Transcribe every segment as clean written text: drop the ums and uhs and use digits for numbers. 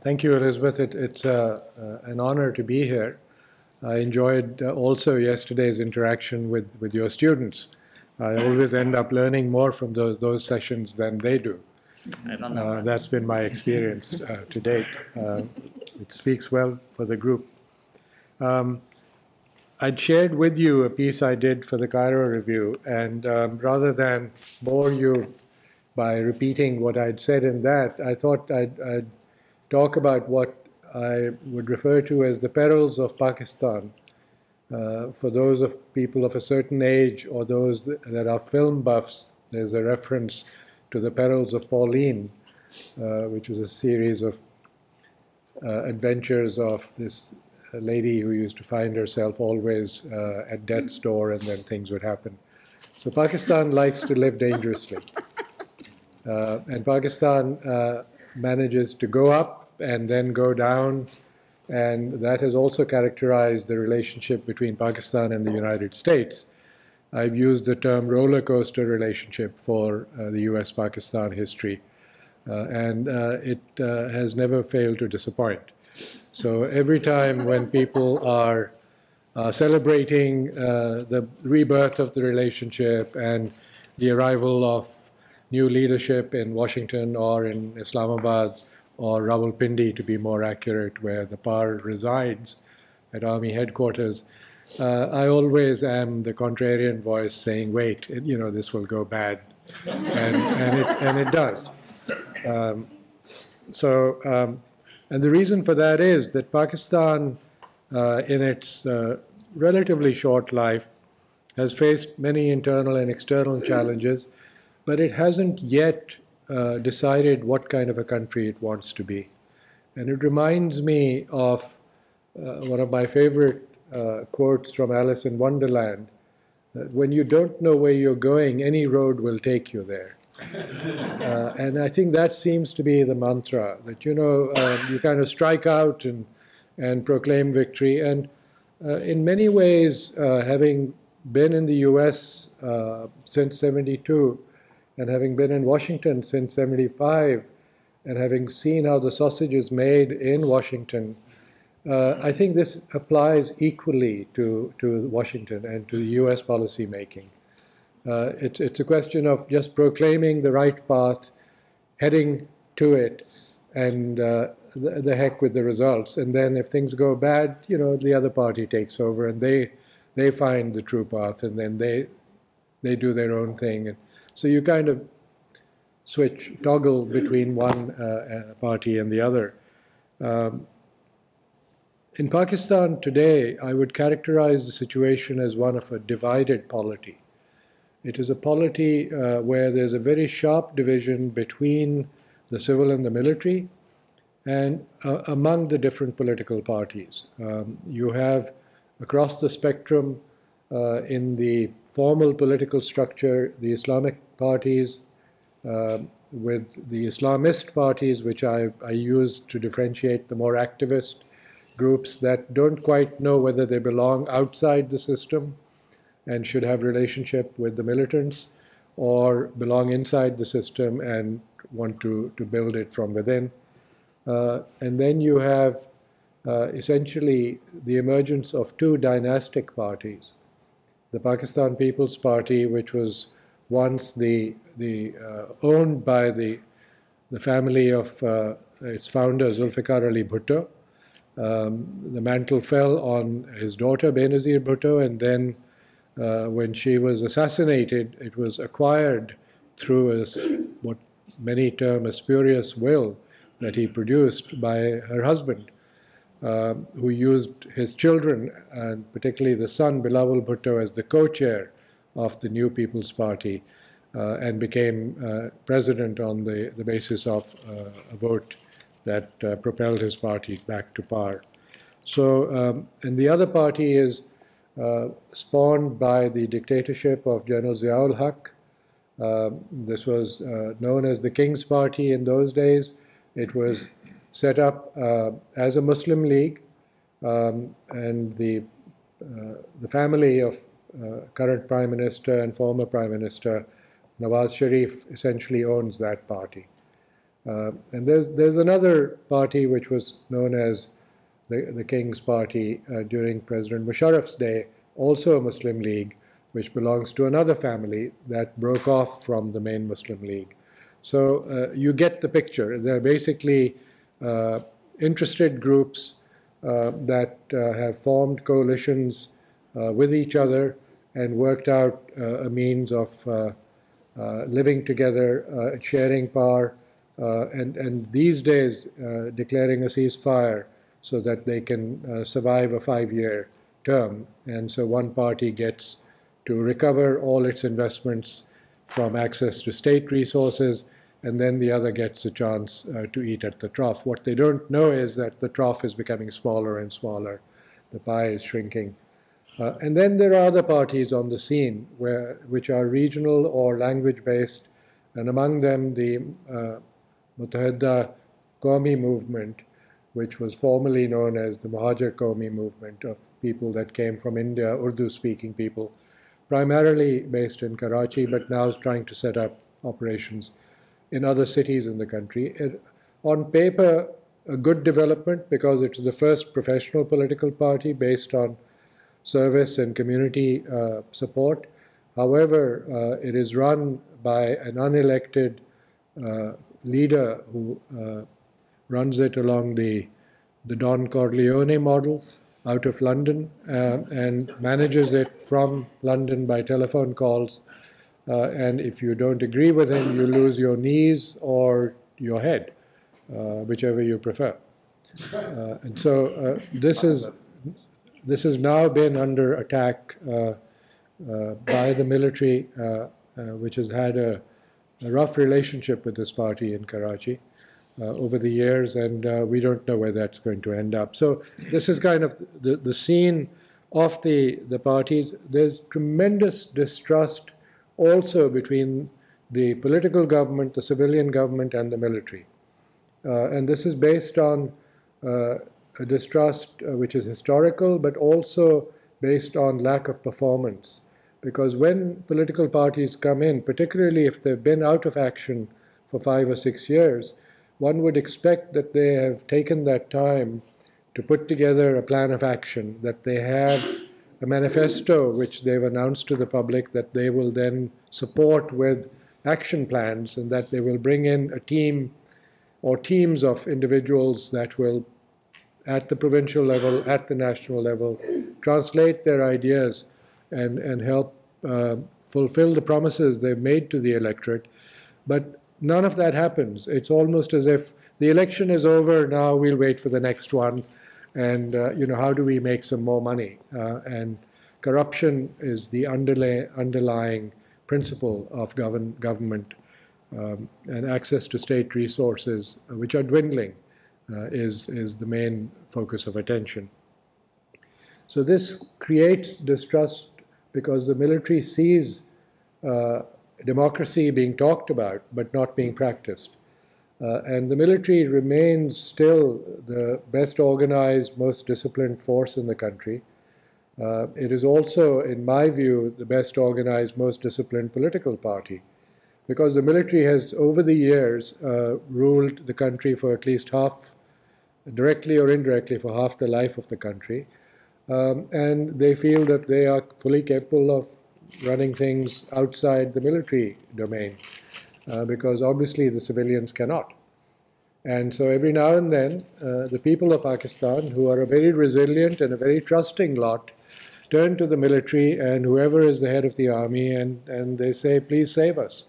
Thank you, Elizabeth. It's an honor to be here. I enjoyed also yesterday's interaction with your students. I always end up learning more from those sessions than they do. I don't know. That's been my experience to date. It speaks well for the group. I'd shared with you a piece I did for the Cairo Review, and rather than bore you by repeating what I'd said in that, I thought I'd talk about what I would refer to as the perils of Pakistan. For those of people of a certain age or those that are film buffs, there's a reference to the perils of Pauline, which was a series of adventures of this lady who used to find herself always at death's door, and then things would happen. So Pakistan likes to live dangerously. And Pakistan manages to go up and then go down, and that has also characterized the relationship between Pakistan and the United States. I've used the term roller coaster relationship for the US-Pakistan history, and it has never failed to disappoint. So every time when people are celebrating the rebirth of the relationship and the arrival of new leadership in Washington or in Islamabad, or Rawalpindi, to be more accurate, where the PAR resides at Army headquarters, I always am the contrarian voice saying, wait, this will go bad. And it does. And the reason for that is that Pakistan, in its relatively short life, has faced many internal and external challenges, but it hasn't yet decided what kind of a country it wants to be. And it reminds me of one of my favorite quotes from Alice in Wonderland, that when you don't know where you're going, any road will take you there. And I think that seems to be the mantra, that, you kind of strike out and proclaim victory. And in many ways, having been in the US since '72, and having been in Washington since '75, and having seen how the sausage is made in Washington, I think this applies equally to Washington and to the US policy making. It's a question of just proclaiming the right path, heading to it, and the heck with the results. And then if things go bad, the other party takes over, and they find the true path, and then they do their own thing. And so you kind of toggle between one party and the other. In Pakistan today, I would characterize the situation as one of a divided polity. It is a polity where there's a very sharp division between the civil and the military, and among the different political parties. You have, across the spectrum, in the formal political structure, the Islamic parties, with the Islamist parties, which I use to differentiate the more activist groups that don't quite know whether they belong outside the system and should have relationship with the militants, or belong inside the system and want to build it from within. And then you have essentially the emergence of two dynastic parties. The Pakistan People's Party, which was once owned by the family of its founder, Zulfikar Ali Bhutto. The mantle fell on his daughter, Benazir Bhutto, and then when she was assassinated, it was acquired through what many term a spurious will that he produced by her husband, who used his children, and particularly the son, Bilawal Bhutto, as the co-chair of the New People's Party, and became president on the basis of a vote that propelled his party back to power. So, and the other party is spawned by the dictatorship of General Ziaul Haq. This was known as the King's Party in those days. It was set up as a Muslim League, and the family of current Prime Minister and former Prime Minister Nawaz Sharif essentially owns that party. And there's another party which was known as the King's Party during President Musharraf's day, also a Muslim League, which belongs to another family that broke off from the main Muslim League. So you get the picture. They're basically interested groups that have formed coalitions with each other and worked out a means of living together, sharing power, and these days declaring a ceasefire so that they can survive a 5-year term. And so one party gets to recover all its investments from access to state resources, and then the other gets a chance to eat at the trough. What they don't know is that the trough is becoming smaller and smaller. The pie is shrinking. And then there are other parties on the scene which are regional or language-based, and among them the Muttahida Qawmi movement, which was formerly known as the Muhajir Qawmi movement of people that came from India, Urdu-speaking people, primarily based in Karachi, but now is trying to set up operations in other cities in the country. On paper, a good development because it is the first professional political party based on service and community support. However, it is run by an unelected leader who runs it along the Don Corleone model out of London and manages it from London by telephone calls. And if you don't agree with him, you lose your knees or your head, whichever you prefer. And so this has now been under attack by the military, which has had a rough relationship with this party in Karachi over the years, and we don't know where that's going to end up. So this is kind of the scene of the parties. There's tremendous distrust also between the political government, the civilian government, and the military. And this is based on a distrust which is historical, but also based on lack of performance. Because when political parties come in, particularly if they've been out of action for 5 or 6 years, one would expect that they have taken that time to put together a plan of action, that they have a manifesto which they've announced to the public that they will then support with action plans, and that they will bring in a team or teams of individuals that will, at the provincial level, at the national level, translate their ideas and help fulfill the promises they've made to the electorate. But none of that happens. It's almost as if the election is over, now we'll wait for the next one, and how do we make some more money? And corruption is the underlying principle of government, and access to state resources, which are dwindling, is the main focus of attention. So this creates distrust because the military sees democracy being talked about but not being practiced. And the military remains still the best organized, most disciplined force in the country. It is also, in my view, the best organized, most disciplined political party, because the military has, over the years, ruled the country for at least half, directly or indirectly, for half the life of the country. And they feel that they are fully capable of running things outside the military domain, because obviously the civilians cannot. And so every now and then, the people of Pakistan, who are a very resilient and a very trusting lot, turn to the military and whoever is the head of the army, and they say, please save us.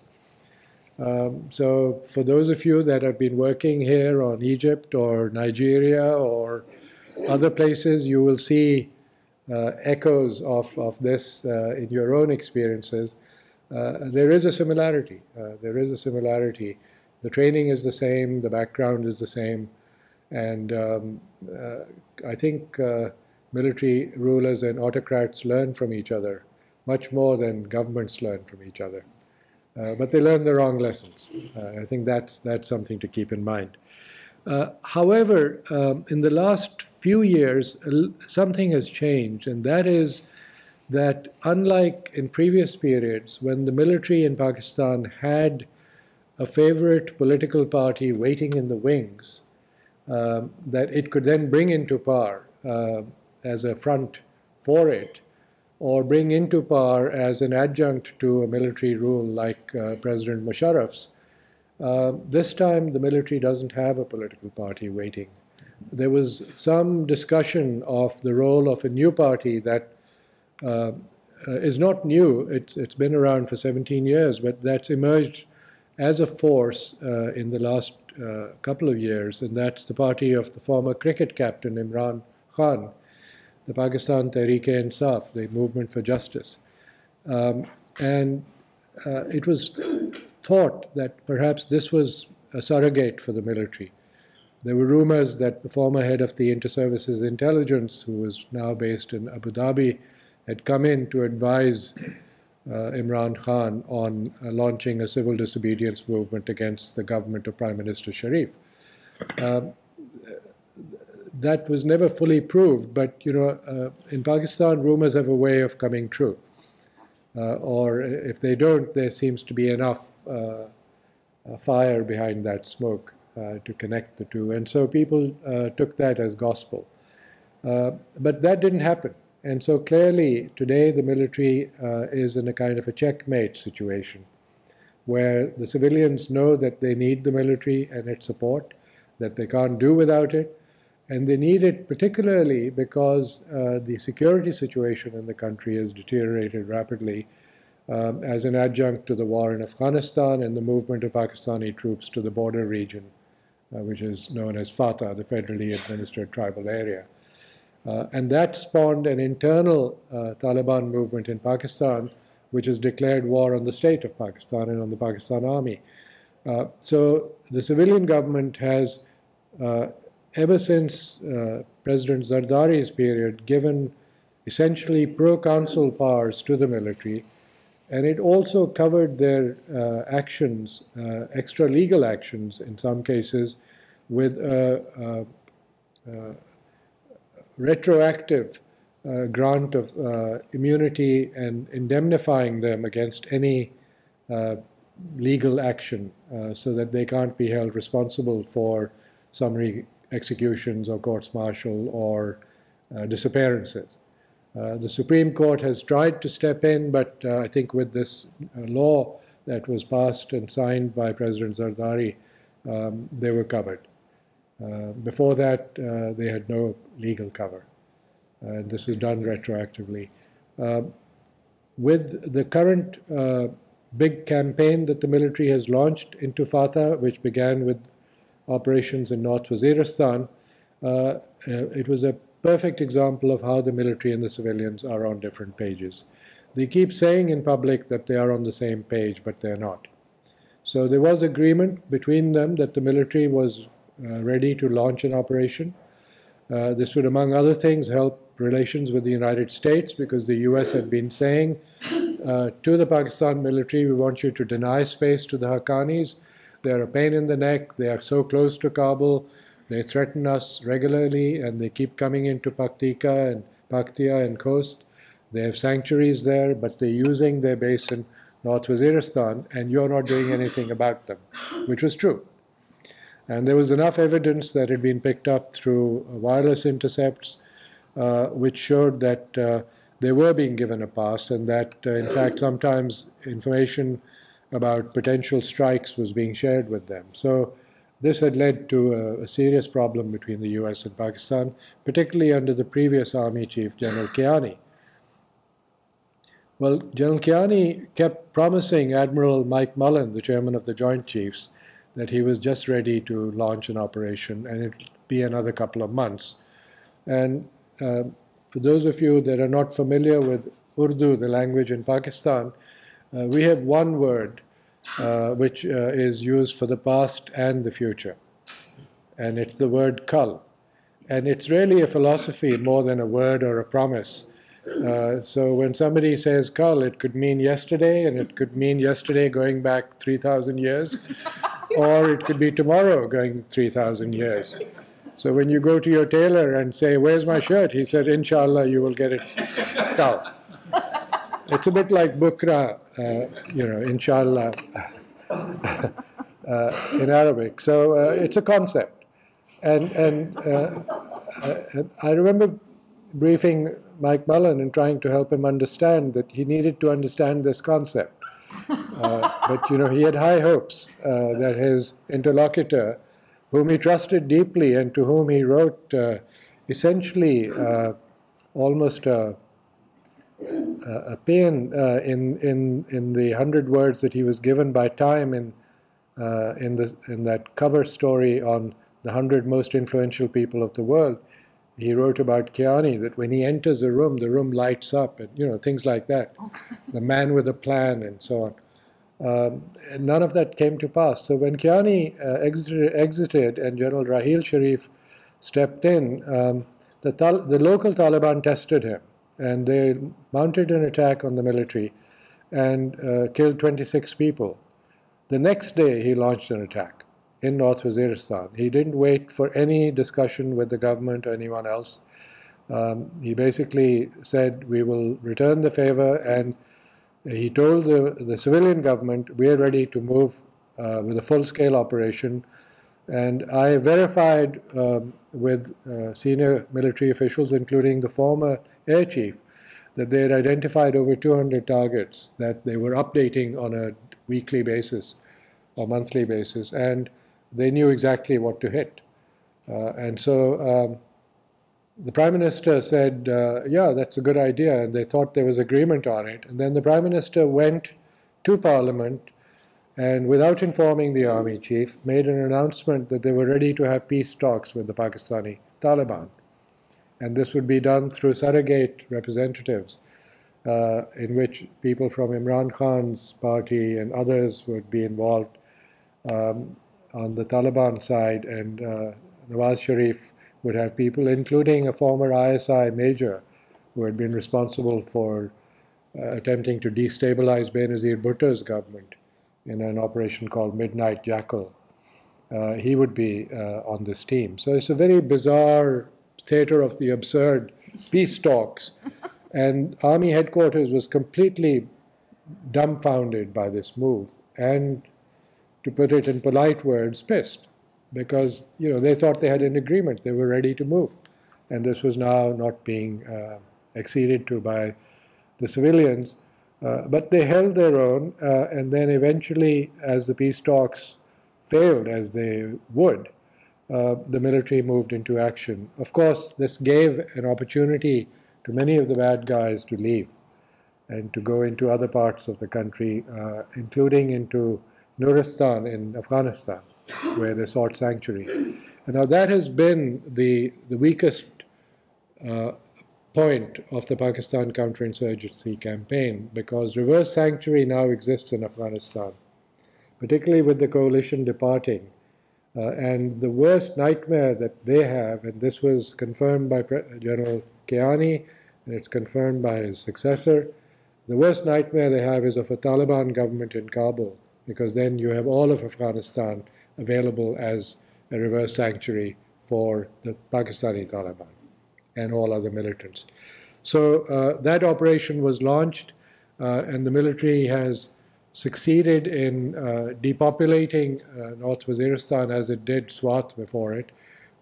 So for those of you that have been working here on Egypt or Nigeria or other places, you will see echoes of this in your own experiences. There is a similarity. There is a similarity. The training is the same, the background is the same, and I think military rulers and autocrats learn from each other much more than governments learn from each other. But they learn the wrong lessons. I think that's something to keep in mind. However, in the last few years, something has changed, and that is that unlike in previous periods when the military in Pakistan had a favorite political party waiting in the wings that it could then bring into power as a front for it, or bring into power as an adjunct to a military rule like President Musharraf's. This time, the military doesn't have a political party waiting. There was some discussion of the role of a new party that is not new. It's been around for 17 years, but that's emerged as a force in the last couple of years, and that's the party of the former cricket captain Imran Khan, the Pakistan Tehreek-e-Insaf, the Movement for Justice. And it was thought that perhaps this was a surrogate for the military. There were rumors that the former head of the Inter-Services Intelligence, who is now based in Abu Dhabi, had come in to advise Imran Khan on launching a civil disobedience movement against the government of Prime Minister Sharif. That was never fully proved, but in Pakistan, rumors have a way of coming true. Or if they don't, there seems to be enough fire behind that smoke to connect the two. And so people took that as gospel. But that didn't happen. And so clearly today the military is in a kind of a checkmate situation where the civilians know that they need the military and its support, that they can't do without it. And they need it particularly because the security situation in the country has deteriorated rapidly as an adjunct to the war in Afghanistan and the movement of Pakistani troops to the border region, which is known as FATA, the Federally Administered Tribal Area. And that spawned an internal Taliban movement in Pakistan, which has declared war on the state of Pakistan and on the Pakistan Army. So the civilian government has ever since President Zardari's period, given essentially pro-council powers to the military, and it also covered their actions, extra-legal actions in some cases, with retroactive grant of immunity and indemnifying them against any legal action so that they can't be held responsible for summary executions or courts-martial or disappearances. The Supreme Court has tried to step in, but I think with this law that was passed and signed by President Zardari, they were covered. Before that, they had no legal cover. This was done retroactively. With the current big campaign that the military has launched into FATA, which began with operations in North Waziristan, it was a perfect example of how the military and the civilians are on different pages. They keep saying in public that they are on the same page, but they're not. So there was agreement between them that the military was ready to launch an operation. This would, among other things, help relations with the United States, because the US had been saying to the Pakistan military, we want you to deny space to the Haqqanis. They're a pain in the neck. They are so close to Kabul. They threaten us regularly, and they keep coming into Paktika and Paktia and coast. They have sanctuaries there, but they're using their base in North Waziristan, and you're not doing anything about them, which was true. And there was enough evidence that had been picked up through wireless intercepts, which showed that they were being given a pass, and that, in fact, sometimes information about potential strikes was being shared with them. So this had led to a serious problem between the US and Pakistan, particularly under the previous Army Chief, General Kiani. Well, General Kiani kept promising Admiral Mike Mullen, the chairman of the Joint Chiefs, that he was just ready to launch an operation, and it'd be another couple of months. And for those of you that are not familiar with Urdu, the language in Pakistan, we have one word which is used for the past and the future, and it's the word kal. And it's really a philosophy more than a word or a promise. So when somebody says kal, it could mean yesterday, and it could mean yesterday going back 3,000 years, or it could be tomorrow going 3,000 years. So when you go to your tailor and say, where's my shirt? He said, inshallah, you will get it kal. It's a bit like bukra, inshallah. in Arabic. So it's a concept. And I remember briefing Mike Mullen and trying to help him understand that he needed to understand this concept. But, you know, he had high hopes that his interlocutor, whom he trusted deeply and to whom he wrote essentially almost a paean in the 100 words that he was given by Time in that cover story on the 100 most influential people of the world. He wrote about Kiani, that when he enters a room, the room lights up, and you know, things like that. The man with a plan, and so on. And none of that came to pass. So when Kiani exited and General Rahil Sharif stepped in, the local Taliban tested him, and they mounted an attack on the military and killed 26 people. The next day, he launched an attack in North Waziristan. He didn't wait for any discussion with the government or anyone else. He basically said, we will return the favor, and he told the civilian government, we are ready to move with a full-scale operation. And I verified with senior military officials, including the former air chief, that they had identified over 200 targets that they were updating on a weekly basis or monthly basis, and they knew exactly what to hit. And so the Prime Minister said, yeah, that's a good idea, and they thought there was agreement on it. And then the Prime Minister went to Parliament and, without informing the army chief, made an announcement that they were ready to have peace talks with the Pakistani Taliban. And this would be done through surrogate representatives, in which people from Imran Khan's party and others would be involved on the Taliban side, and Nawaz Sharif would have people, including a former ISI major who had been responsible for attempting to destabilize Benazir Bhutto's government in an operation called Midnight Jackal. He would be on this team. So it's a very bizarre theater of the absurd peace talks. And Army headquarters was completely dumbfounded by this move, and, to put it in polite words, pissed, because you know they thought they had an agreement, they were ready to move, and this was now not being acceded to by the civilians. But they held their own, and then eventually, as the peace talks failed, as they would, the military moved into action. Of course, this gave an opportunity to many of the bad guys to leave and to go into other parts of the country, including into Nuristan in Afghanistan, where they sought sanctuary. And now that has been the weakest point of the Pakistan counterinsurgency campaign, because reverse sanctuary now exists in Afghanistan, particularly with the coalition departing. And the worst nightmare that they have, and this was confirmed by General Kiani, and it's confirmed by his successor, the worst nightmare they have is of a Taliban government in Kabul, because then you have all of Afghanistan available as a reverse sanctuary for the Pakistani Taliban and all other militants. So that operation was launched, and the military has succeeded in depopulating North Waziristan as it did Swat before it,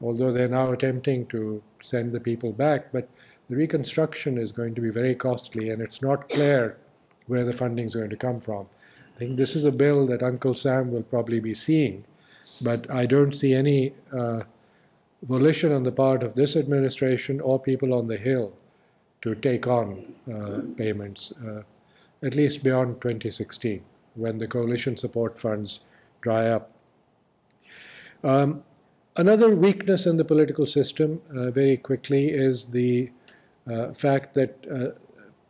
although they're now attempting to send the people back. But the reconstruction is going to be very costly, and it's not clear where the funding is going to come from. I think this is a bill that Uncle Sam will probably be seeing, but I don't see any volition on the part of this administration or people on the Hill to take on payments, at least beyond 2016, when the coalition support funds dry up. Another weakness in the political system, very quickly, is the fact that,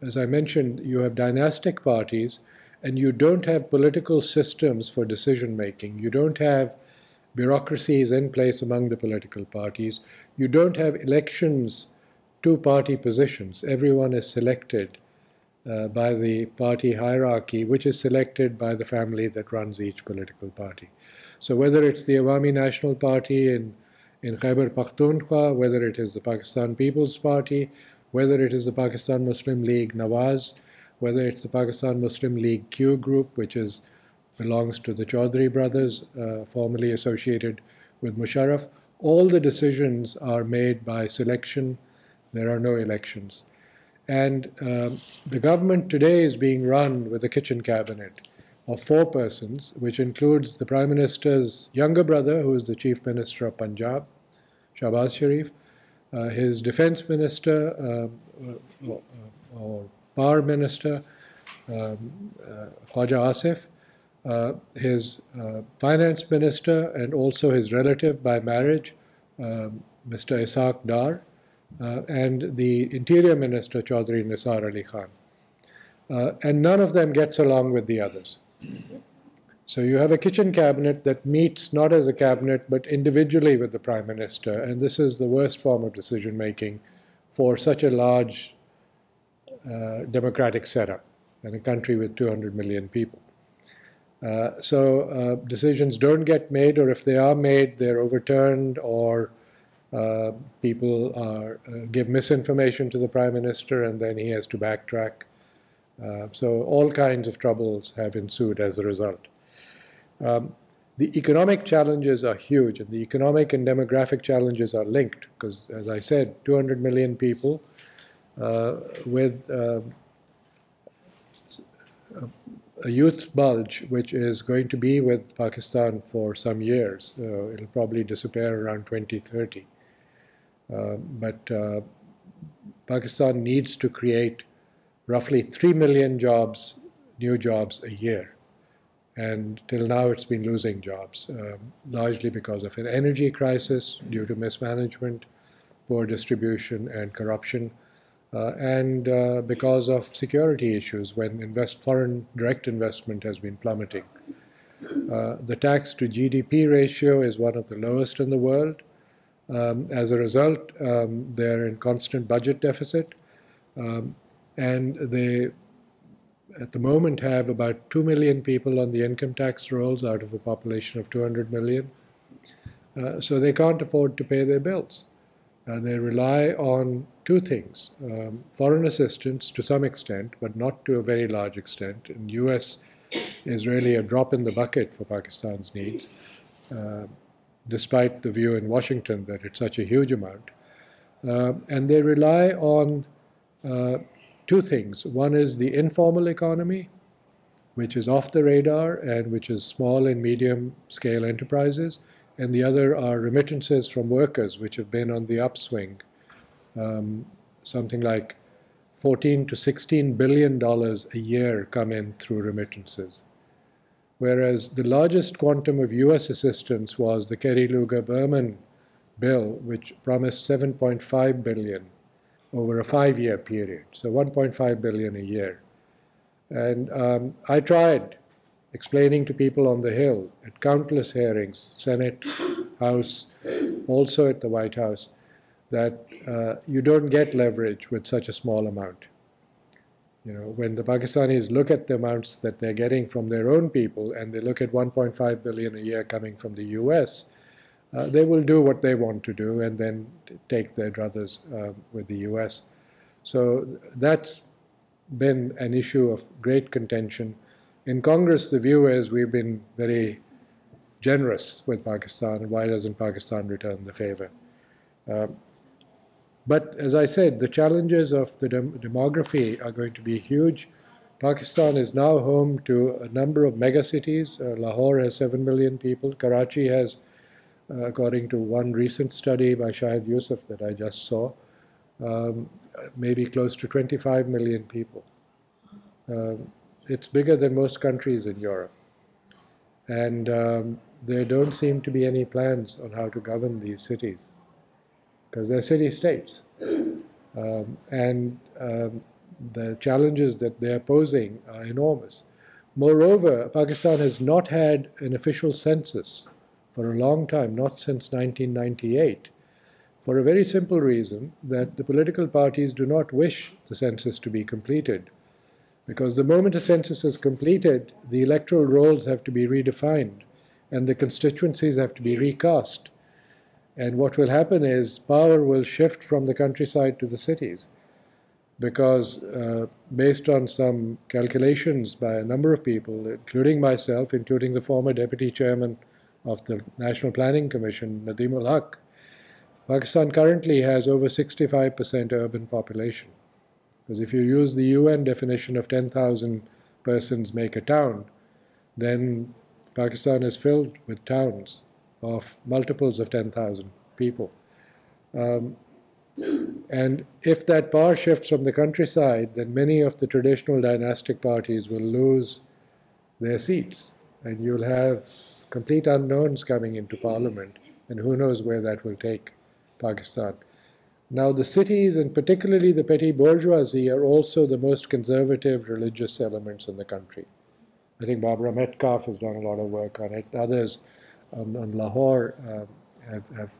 as I mentioned, you have dynastic parties, and you don't have political systems for decision-making. You don't have bureaucracies in place among the political parties. You don't have elections to party positions. Everyone is selected by the party hierarchy, which is selected by the family that runs each political party. So whether it's the Awami National Party in Khyber Pakhtunkhwa, whether it is the Pakistan People's Party, whether it is the Pakistan Muslim League Nawaz, whether it's the Pakistan Muslim League Q group, which is belongs to the Chaudhry brothers, formerly associated with Musharraf. All the decisions are made by selection. There are no elections. And the government today is being run with a kitchen cabinet of 4 persons, which includes the Prime Minister's younger brother, who is the Chief Minister of Punjab, Shahbaz Sharif, his Defense Minister or Power Minister, Khwaja Asif, his Finance Minister, and also his relative by marriage, Mr. Ishaq Dar, and the Interior Minister, Chaudhry Nisar Ali Khan. And none of them gets along with the others. So you have a kitchen cabinet that meets not as a cabinet but individually with the Prime Minister, and this is the worst form of decision making for such a large democratic setup in a country with 200 million people. So decisions don't get made, or if they are made, they're overturned, or people give misinformation to the Prime Minister and then he has to backtrack. So all kinds of troubles have ensued as a result. The economic challenges are huge, and the economic and demographic challenges are linked because, as I said, 200 million people with a youth bulge which is going to be with Pakistan for some years. It'll probably disappear around 2030. But Pakistan needs to create roughly 3 million jobs, new jobs a year. And till now it's been losing jobs, largely because of an energy crisis due to mismanagement, poor distribution and corruption, and because of security issues when foreign direct investment has been plummeting. The tax to GDP ratio is one of the lowest in the world. As a result, they're in constant budget deficit, and they at the moment have about 2 million people on the income tax rolls out of a population of 200 million. So they can't afford to pay their bills. They rely on 2 things, foreign assistance to some extent, but not to a very large extent. And the US is really a drop in the bucket for Pakistan's needs, despite the view in Washington that it's such a huge amount. And they rely on 2 things. One is the informal economy, which is off the radar and which is small and medium scale enterprises. And the other are remittances from workers, which have been on the upswing. Something like $14 to $16 billion a year come in through remittances. Whereas the largest quantum of US assistance was the Kerry-Lugar-Berman bill, which promised $7.5 billion over a 5-year period, so $1.5 billion a year. And I tried explaining to people on the Hill at countless hearings, Senate, House, also at the White House, that you don't get leverage with such a small amount. You know, when the Pakistanis look at the amounts that they're getting from their own people and they look at 1.5 billion a year coming from the US, they will do what they want to do and then take their druthers with the US. So that's been an issue of great contention. In Congress, the view is we've been very generous with Pakistan, and why doesn't Pakistan return the favor? But as I said, the challenges of the demography are going to be huge. Pakistan is now home to a number of megacities. Lahore has 7 million people. Karachi has, according to one recent study by Shahid Yusuf that I just saw, maybe close to 25 million people. It's bigger than most countries in Europe. And there don't seem to be any plans on how to govern these cities, because they're city-states. And the challenges that they're posing are enormous. Moreover, Pakistan has not had an official census for a long time, not since 1998, for a very simple reason, that the political parties do not wish the census to be completed. Because the moment a census is completed, the electoral rolls have to be redefined and the constituencies have to be recast. And what will happen is power will shift from the countryside to the cities. because based on some calculations by a number of people, including myself, including the former deputy chairman of the National Planning Commission, Nadeem ul-Haq, Pakistan currently has over 65% urban population. Because if you use the UN definition of 10,000 persons make a town, then Pakistan is filled with towns of multiples of 10,000 people. And if that power shifts from the countryside, then many of the traditional dynastic parties will lose their seats. And you'll have complete unknowns coming into parliament, and who knows where that will take Pakistan. Now, the cities, and particularly the petty bourgeoisie, are also the most conservative religious elements in the country. I think Barbara Metcalf has done a lot of work on it. Others on Lahore have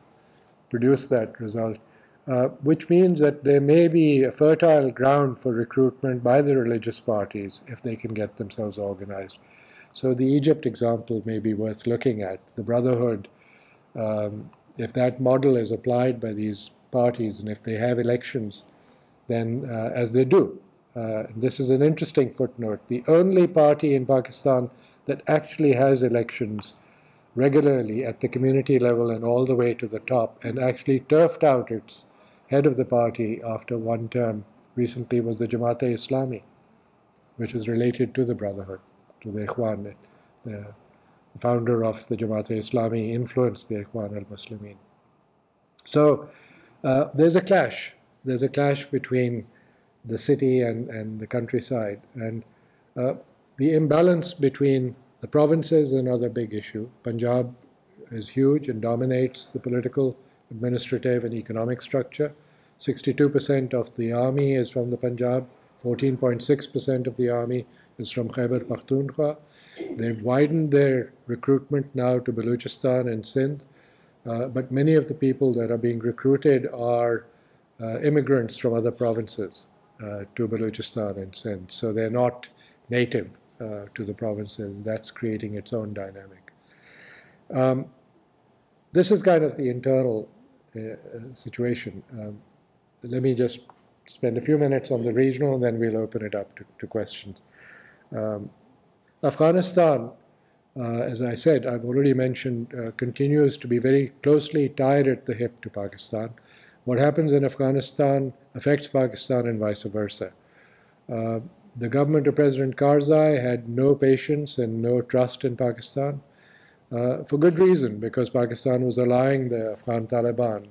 produced that result, which means that there may be a fertile ground for recruitment by the religious parties if they can get themselves organized. So the Egypt example may be worth looking at. The Brotherhood, if that model is applied by these parties and if they have elections, then as they do. This is an interesting footnote. The only party in Pakistan that actually has elections regularly at the community level and all the way to the top, and actually turfed out its head of the party after one term recently, was the Jamaat-e-Islami, which is related to the Brotherhood, to the Ikhwan. The founder of the Jamaat-e-Islami influenced the Ikhwan al-Muslimin. So there's a clash. There's a clash between the city and the countryside. And the imbalance between the provinces is another big issue. Punjab is huge and dominates the political, administrative, and economic structure. 62% of the army is from the Punjab. 14.6% of the army is from Khyber Pakhtunkhwa. They've widened their recruitment now to Baluchistan and Sindh. But many of the people that are being recruited are immigrants from other provinces to Baluchistan and Sindh. So they're not native to the provinces. That's creating its own dynamic. This is kind of the internal situation. Let me just spend a few minutes on the regional, and then we'll open it up to questions. Afghanistan, as I said, I've already mentioned, continues to be very closely tied at the hip to Pakistan. What happens in Afghanistan affects Pakistan and vice versa. The government of President Karzai had no patience and no trust in Pakistan, for good reason, because Pakistan was allowing the Afghan Taliban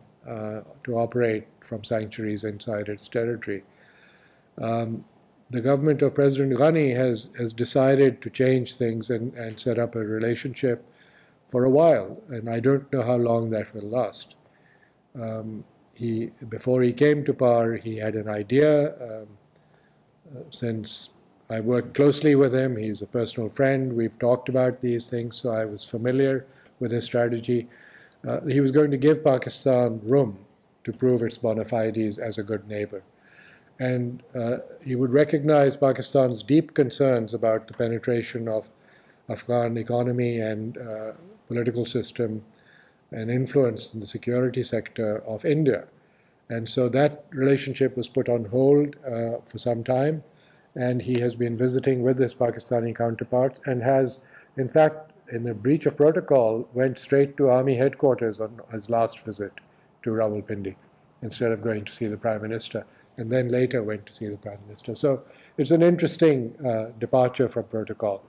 to operate from sanctuaries inside its territory. The government of President Ghani has decided to change things and set up a relationship for a while, and I don't know how long that will last. Before he came to power, he had an idea. Since I worked closely with him, he's a personal friend, we've talked about these things, so I was familiar with his strategy. He was going to give Pakistan room to prove its bona fides as a good neighbor. And he would recognize Pakistan's deep concerns about the penetration of Afghan economy and political system and influence in the security sector of India. And so that relationship was put on hold for some time, and he has been visiting with his Pakistani counterparts and has, in fact, in a breach of protocol, went straight to army headquarters on his last visit to Rawalpindi instead of going to see the Prime Minister, and then later went to see the Prime Minister. So it's an interesting departure from protocol.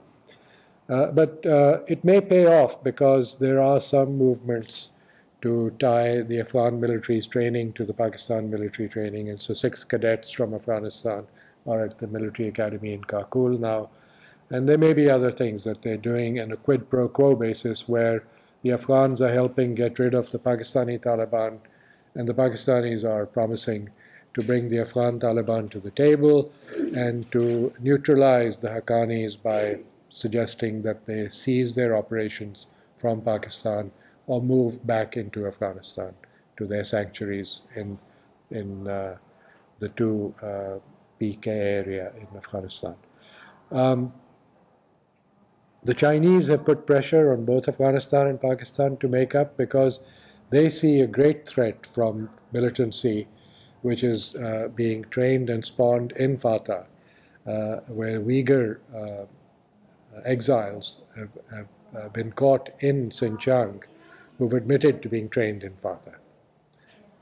But it may pay off because there are some movements to tie the Afghan military's training to the Pakistan military training. And so 6 cadets from Afghanistan are at the military academy in Kakul now. And there may be other things that they're doing on a quid pro quo basis where the Afghans are helping get rid of the Pakistani Taliban, and the Pakistanis are promising to bring the Afghan Taliban to the table and to neutralize the Haqqanis by suggesting that they cease their operations from Pakistan or move back into Afghanistan to their sanctuaries in the 2 PK area in Afghanistan. The Chinese have put pressure on both Afghanistan and Pakistan to make up because they see a great threat from militancy which is being trained and spawned in Fatah, where Uyghur exiles have been caught in Xinjiang who've admitted to being trained in Fatah.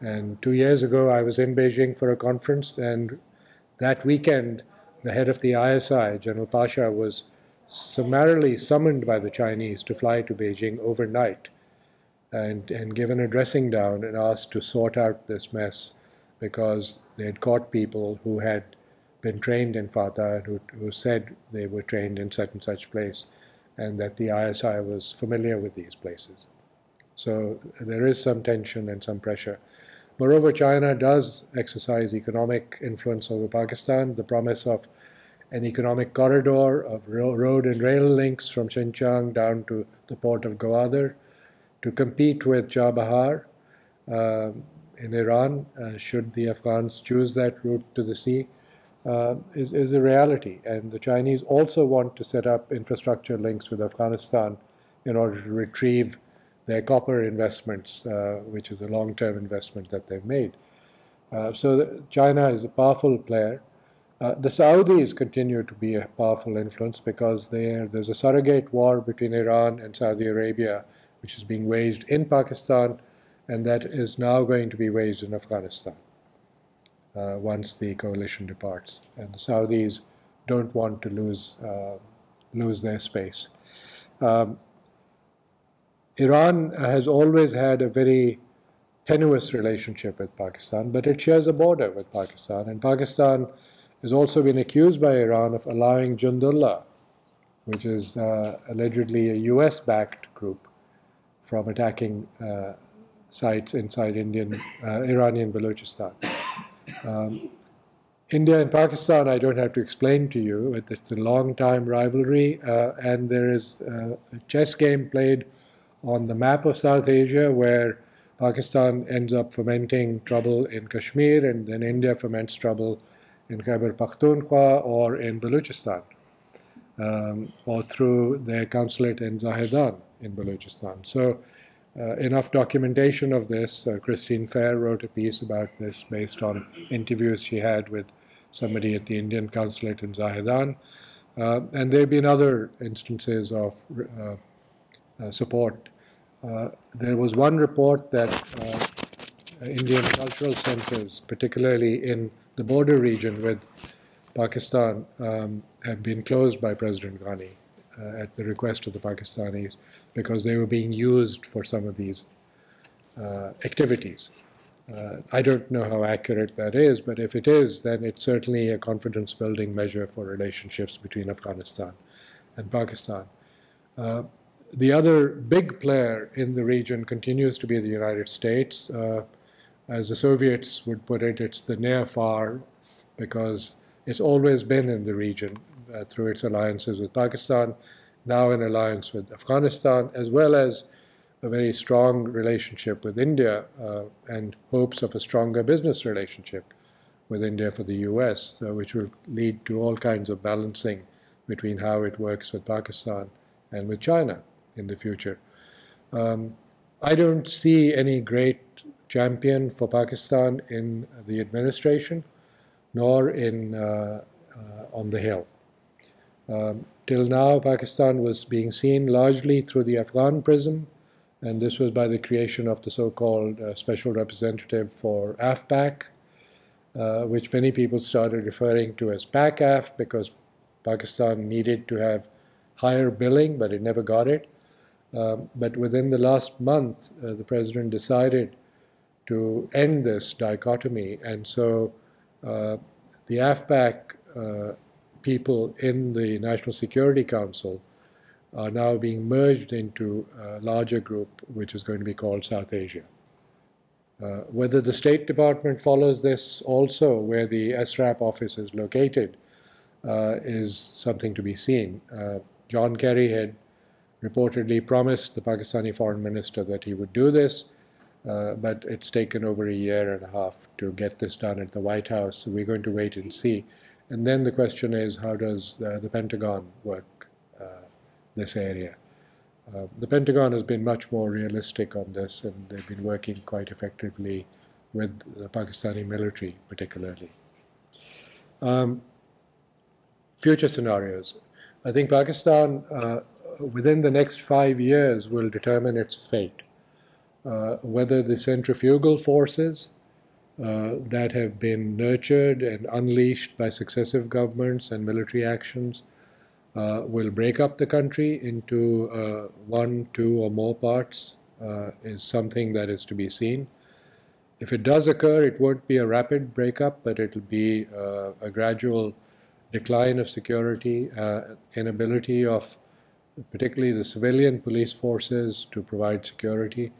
And 2 years ago, I was in Beijing for a conference, and that weekend, the head of the ISI, General Pasha, was summarily summoned by the Chinese to fly to Beijing overnight and given a dressing down and asked to sort out this mess because they had caught people who had been trained in Fatah and who said they were trained in such and such place, and that the ISI was familiar with these places. So there is some tension and some pressure. Moreover, China does exercise economic influence over Pakistan. The promise of an economic corridor of road and rail links from Xinjiang down to the port of Gwadar to compete with Chabahar in Iran, should the Afghans choose that route to the sea, is a reality. And the Chinese also want to set up infrastructure links with Afghanistan in order to retrieve their copper investments, which is a long-term investment that they've made. So China is a powerful player. The Saudis continue to be a powerful influence because there's a surrogate war between Iran and Saudi Arabia, which is being waged in Pakistan, and that is now going to be waged in Afghanistan once the coalition departs. And the Saudis don't want to lose their space. Iran has always had a very tenuous relationship with Pakistan, but it shares a border with Pakistan. And Pakistan has also been accused by Iran of allowing Jundullah, which is allegedly a US-backed group, from attacking sites inside Iranian Balochistan. India and Pakistan, I don't have to explain to you. It's a long-time rivalry, and there is a chess game played on the map of South Asia where Pakistan ends up fomenting trouble in Kashmir, and then India foments trouble in Khyber Pakhtunkhwa or in Balochistan, or through their consulate in Zahedan in Balochistan. So enough documentation of this. Christine Fair wrote a piece about this based on interviews she had with somebody at the Indian consulate in Zahedan. And there have been other instances of support. There was one report that Indian cultural centers, particularly in the border region with Pakistan, have been closed by President Ghani at the request of the Pakistanis because they were being used for some of these activities. I don't know how accurate that is, but if it is, then it's certainly a confidence-building measure for relationships between Afghanistan and Pakistan. The other big player in the region continues to be the United States. As the Soviets would put it, it's the near-far, because it's always been in the region through its alliances with Pakistan, now in alliance with Afghanistan, as well as a very strong relationship with India and hopes of a stronger business relationship with India for the US, which will lead to all kinds of balancing between how it works with Pakistan and with China in the future. I don't see any great champion for Pakistan in the administration, nor on the Hill. Till now, Pakistan was being seen largely through the Afghan prism, and this was by the creation of the so-called Special Representative for AFPAC, which many people started referring to as PAC-AF because Pakistan needed to have higher billing, but it never got it. But within the last month, the president decided to end this dichotomy, and so the AFPAC people in the National Security Council are now being merged into a larger group, which is going to be called South Asia. Whether the State Department follows this also, where the SRAP office is located, is something to be seen. John Kerry had reportedly promised the Pakistani foreign minister that he would do this, but it's taken over a year and a half to get this done at the White House, so we're going to wait and see. And then the question is, how does the Pentagon work this area? The Pentagon has been much more realistic on this, and they've been working quite effectively with the Pakistani military particularly. Future scenarios. I think Pakistan, within the next 5 years, will determine its fate. Whether the centrifugal forces that have been nurtured and unleashed by successive governments and military actions will break up the country into one, two, or more parts is something that is to be seen. If it does occur, it won't be a rapid breakup, but it'll be a gradual decline of security, inability of particularly the civilian police forces to provide security,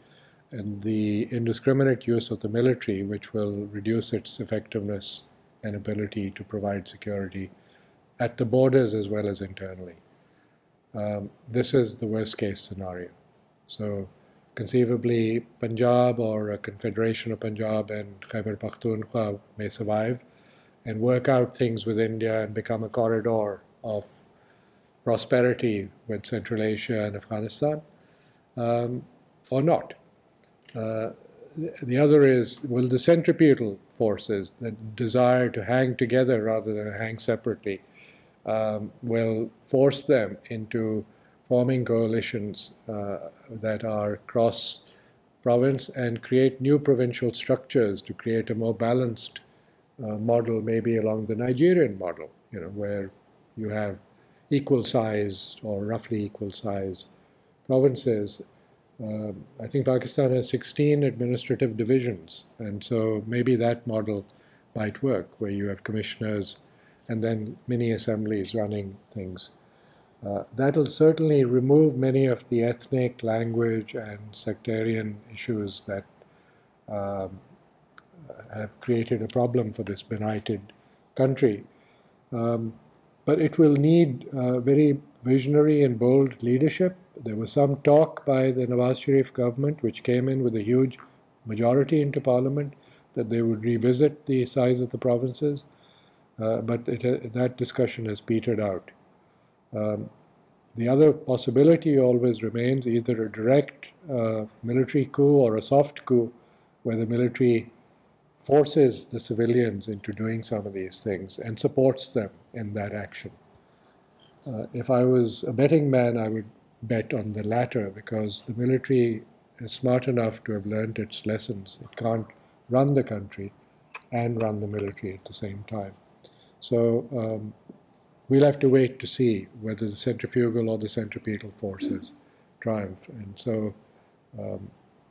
and the indiscriminate use of the military, which will reduce its effectiveness and ability to provide security at the borders as well as internally. This is the worst case scenario. So conceivably, Punjab or a confederation of Punjab and Khyber Pakhtunkhwa may survive and work out things with India and become a corridor of prosperity with Central Asia and Afghanistan, or not. The other is, will the centripetal forces that desire to hang together rather than hang separately will force them into forming coalitions that are cross-province and create new provincial structures to create a more balanced model, maybe along the Nigerian model, where you have equal size or roughly equal size provinces. I think Pakistan has 16 administrative divisions, and so maybe that model might work, where you have commissioners and then mini assemblies running things. That'll certainly remove many of the ethnic, language, and sectarian issues that have created a problem for this benighted country. But it will need very visionary and bold leadership. There was some talk by the Nawaz Sharif government, which came in with a huge majority into parliament, that they would revisit the size of the provinces, but that discussion has petered out. The other possibility always remains either a direct military coup or a soft coup, where the military forces the civilians into doing some of these things and supports them in that action. If I was a betting man, I would bet on the latter, because the military is smart enough to have learned its lessons. It can't run the country and run the military at the same time. So we'll have to wait to see whether the centrifugal or the centripetal forces triumph. And so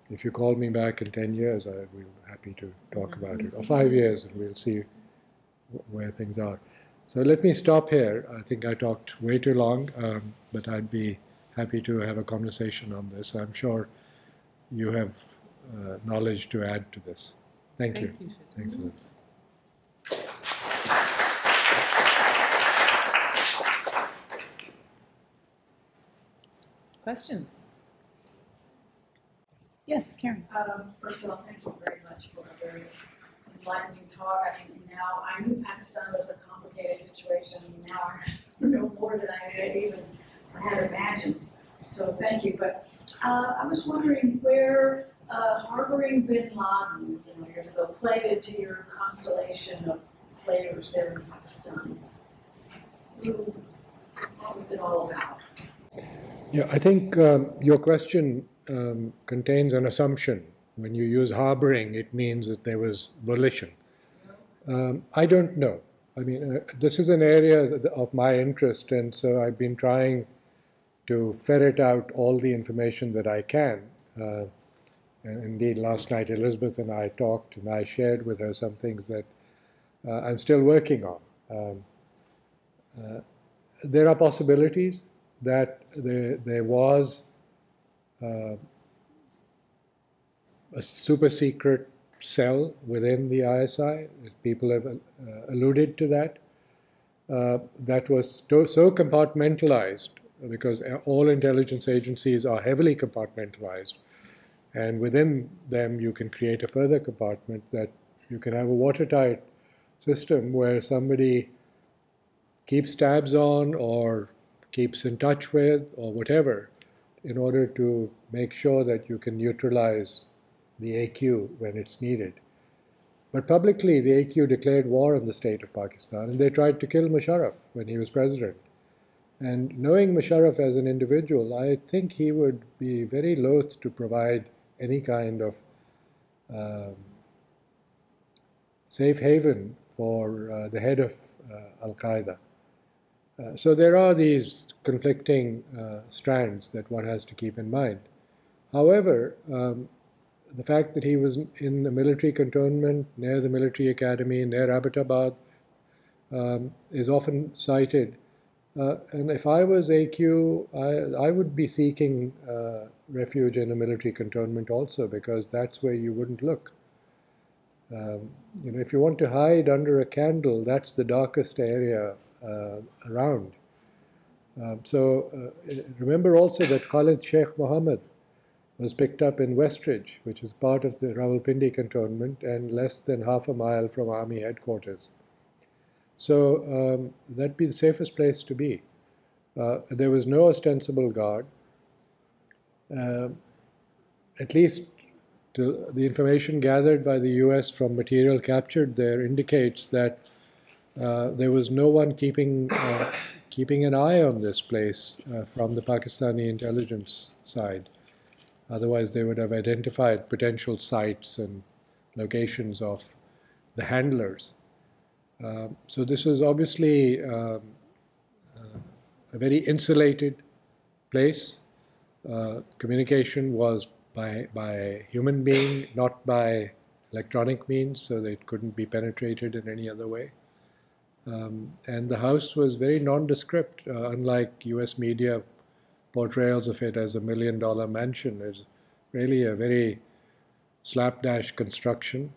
if you call me back in 10 years, I will be happy to talk about it, or 5 years, and we'll see where things are. So let me stop here. I think I talked way too long, but I'd be happy to have a conversation on this. I'm sure you have knowledge to add to this. Thank you. Thanks a lot. Questions? Yes, Karen. First of all, thank you very much for a very enlightening talk. I knew Pakistan was a complicated situation. Now I know more than I had imagined. So thank you. But I was wondering where harboring bin Laden, years ago, played into your constellation of players there in Pakistan. What was it all about? Yeah, I think your question contains an assumption. When you use harboring, it means that there was volition. I don't know. I mean, this is an area of my interest, and so I've been trying to ferret out all the information that I can. And indeed, last night Elizabeth and I talked, and I shared with her some things that I'm still working on. There are possibilities that there was a super secret cell within the ISI. People have alluded to that. That was so compartmentalized, because all intelligence agencies are heavily compartmentalized. And within them, you can create a further compartment that you can have a watertight system where somebody keeps tabs on or keeps in touch with or whatever, in order to make sure that you can neutralize the AQ when it's needed. But publicly, the AQ declared war on the state of Pakistan, and they tried to kill Musharraf when he was president. And knowing Musharraf as an individual, I think he would be very loath to provide any kind of safe haven for the head of Al-Qaeda. So there are these conflicting strands that one has to keep in mind. However, the fact that he was in the military cantonment near the military academy, near Abbottabad, is often cited. And if I was AQ, I would be seeking refuge in a military cantonment also, because that's where you wouldn't look. If you want to hide under a candle, that's the darkest area around. Remember also that Khalid Sheikh Mohammed was picked up in Westridge, which is part of the Rawalpindi cantonment and less than half a mile from army headquarters. So that'd be the safest place to be. There was no ostensible guard. At least the information gathered by the US from material captured there indicates that there was no one keeping an eye on this place from the Pakistani intelligence side. Otherwise, they would have identified potential sites and locations of the handlers. So this was obviously a very insulated place. Communication was by human being, not by electronic means, so that it couldn't be penetrated in any other way. And the house was very nondescript, unlike US media portrayals of it as $1 million mansion. It's really a very slapdash construction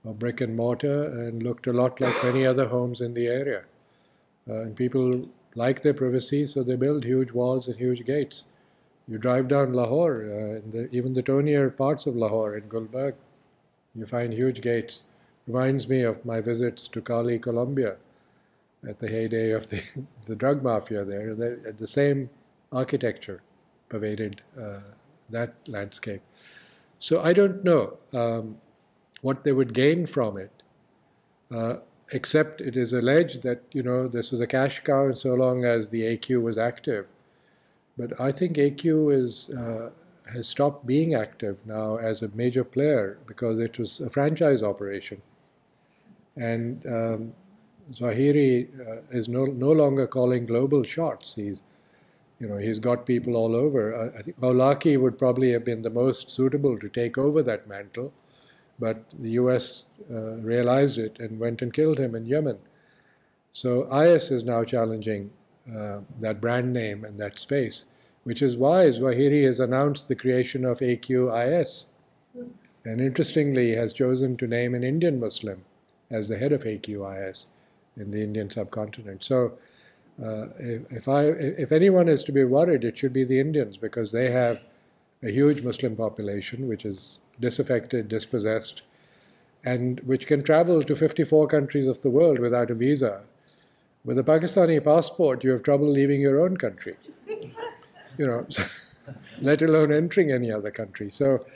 of brick and mortar, and looked a lot like many other homes in the area. And people like their privacy, so they build huge walls and huge gates. You drive down Lahore, even the tonier parts of Lahore in Gulbarg, you find huge gates. Reminds me of my visits to Cali, Colombia, at the heyday of the drug mafia there. The same architecture pervaded that landscape. So I don't know what they would gain from it, except it is alleged that, this was a cash cow and so long as the AQ was active. But I think AQ has stopped being active now as a major player because it was a franchise operation. And Zawahiri is no longer calling global shots. He's got people all over. I think Maulaki would probably have been the most suitable to take over that mantle, but the US realized it and went and killed him in Yemen. So IS is now challenging that brand name and that space, which is why Zawahiri has announced the creation of AQ-IS, and interestingly has chosen to name an Indian Muslim as the head of AQ-IS in the Indian subcontinent. So if anyone is to be worried, it should be the Indians, because they have a huge Muslim population which is disaffected, dispossessed, and which can travel to 54 countries of the world without a visa. With a Pakistani passport, you have trouble leaving your own country, let alone entering any other country. So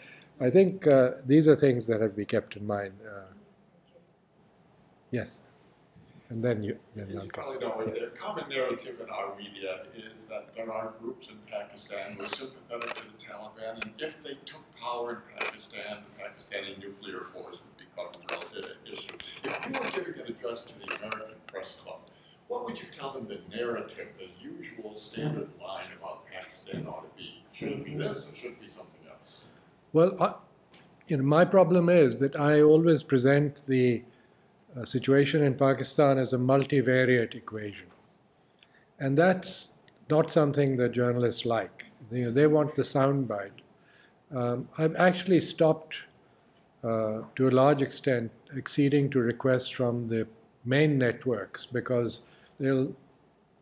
I think these are things that have to be kept in mind. Yes. And then you probably know, the common narrative in our media is that there are groups in Pakistan who are sympathetic to the Taliban, and if they took power in Pakistan, the Pakistani nuclear force would become a relative issue. If you were giving an address to the American Press Club, what would you tell them the narrative, the usual standard line about Pakistan ought to be? Should it be this or should it be something else? Well, my problem is that I always present the situation in Pakistan as a multivariate equation. And that's not something that journalists like. They want the soundbite. I've actually stopped, to a large extent, acceding to requests from the main networks, because they'll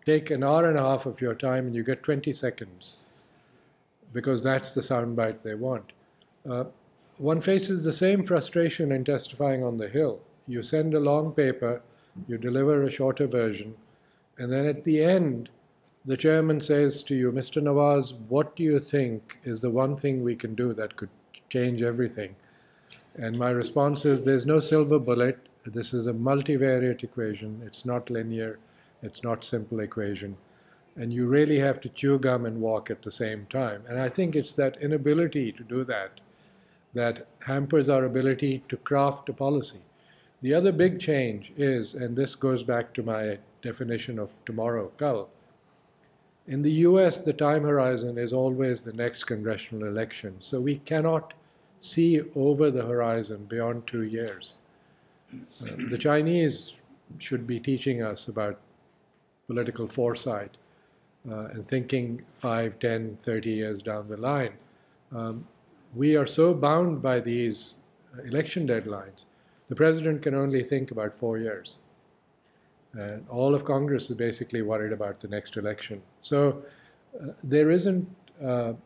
take an hour and a half of your time and you get 20 seconds, because that's the soundbite they want. One faces the same frustration in testifying on the Hill. You send a long paper, you deliver a shorter version, and then at the end, the chairman says to you, Mr. Nawaz, what do you think is the one thing we can do that could change everything? And my response is there's no silver bullet. This is a multivariate equation. It's not linear. It's not simple equation. And you really have to chew gum and walk at the same time. And I think it's that inability to do that that hampers our ability to craft a policy. The other big change is, and this goes back to my definition of tomorrow, kal. In the US, the time horizon is always the next congressional election. So we cannot see over the horizon beyond 2 years. The Chinese should be teaching us about political foresight and thinking 5, 10, 30 years down the line. We are so bound by these election deadlines. The president can only think about 4 years. And all of Congress is basically worried about the next election. So there isn't a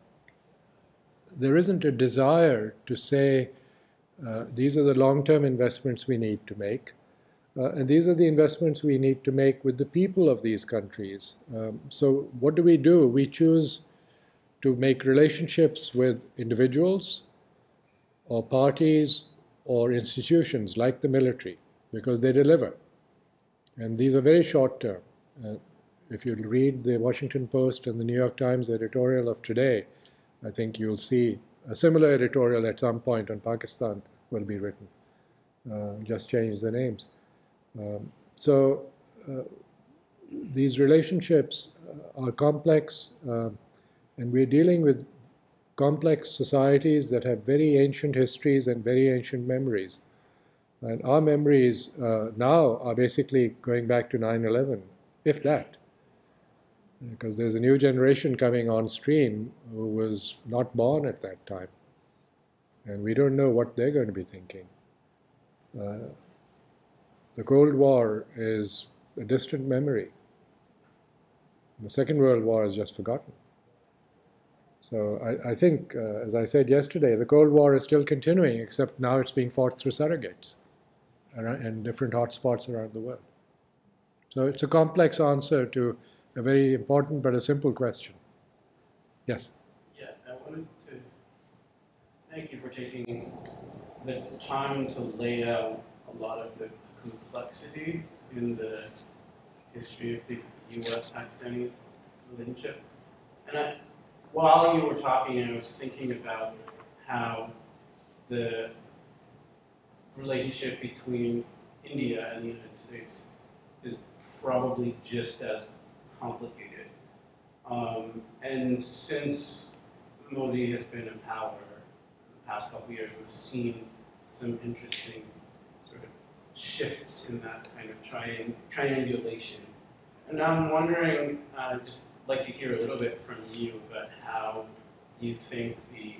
desire to say, these are the long-term investments we need to make, and these are the investments we need to make with the people of these countries. So what do? We choose to make relationships with individuals or parties or institutions like the military, because they deliver. And these are very short term. If you read the Washington Post and the New York Times editorial of today, I think you'll see a similar editorial at some point on Pakistan will be written. Just change the names. So these relationships are complex, and we're dealing with complex societies that have very ancient histories and very ancient memories. And our memories now are basically going back to 9/11, if that. Because there's a new generation coming on stream who was not born at that time. And we don't know what they're going to be thinking. The Cold War is a distant memory. The Second World War is just forgotten. So I think, as I said yesterday, the Cold War is still continuing, except now it's being fought through surrogates and different hotspots around the world. So it's a complex answer to a very important but a simple question. Yes? Yeah, I wanted to thank you for taking the time to lay out a lot of the complexity in the history of the U.S.-Pakistani relationship. And while you were talking, I was thinking about how the relationship between India and the United States is probably just as complicated. And since Modi has been in power in the past couple of years, we've seen some interesting sort of shifts in that kind of triangulation. And I'm wondering, just like to hear a little bit from you about how you think the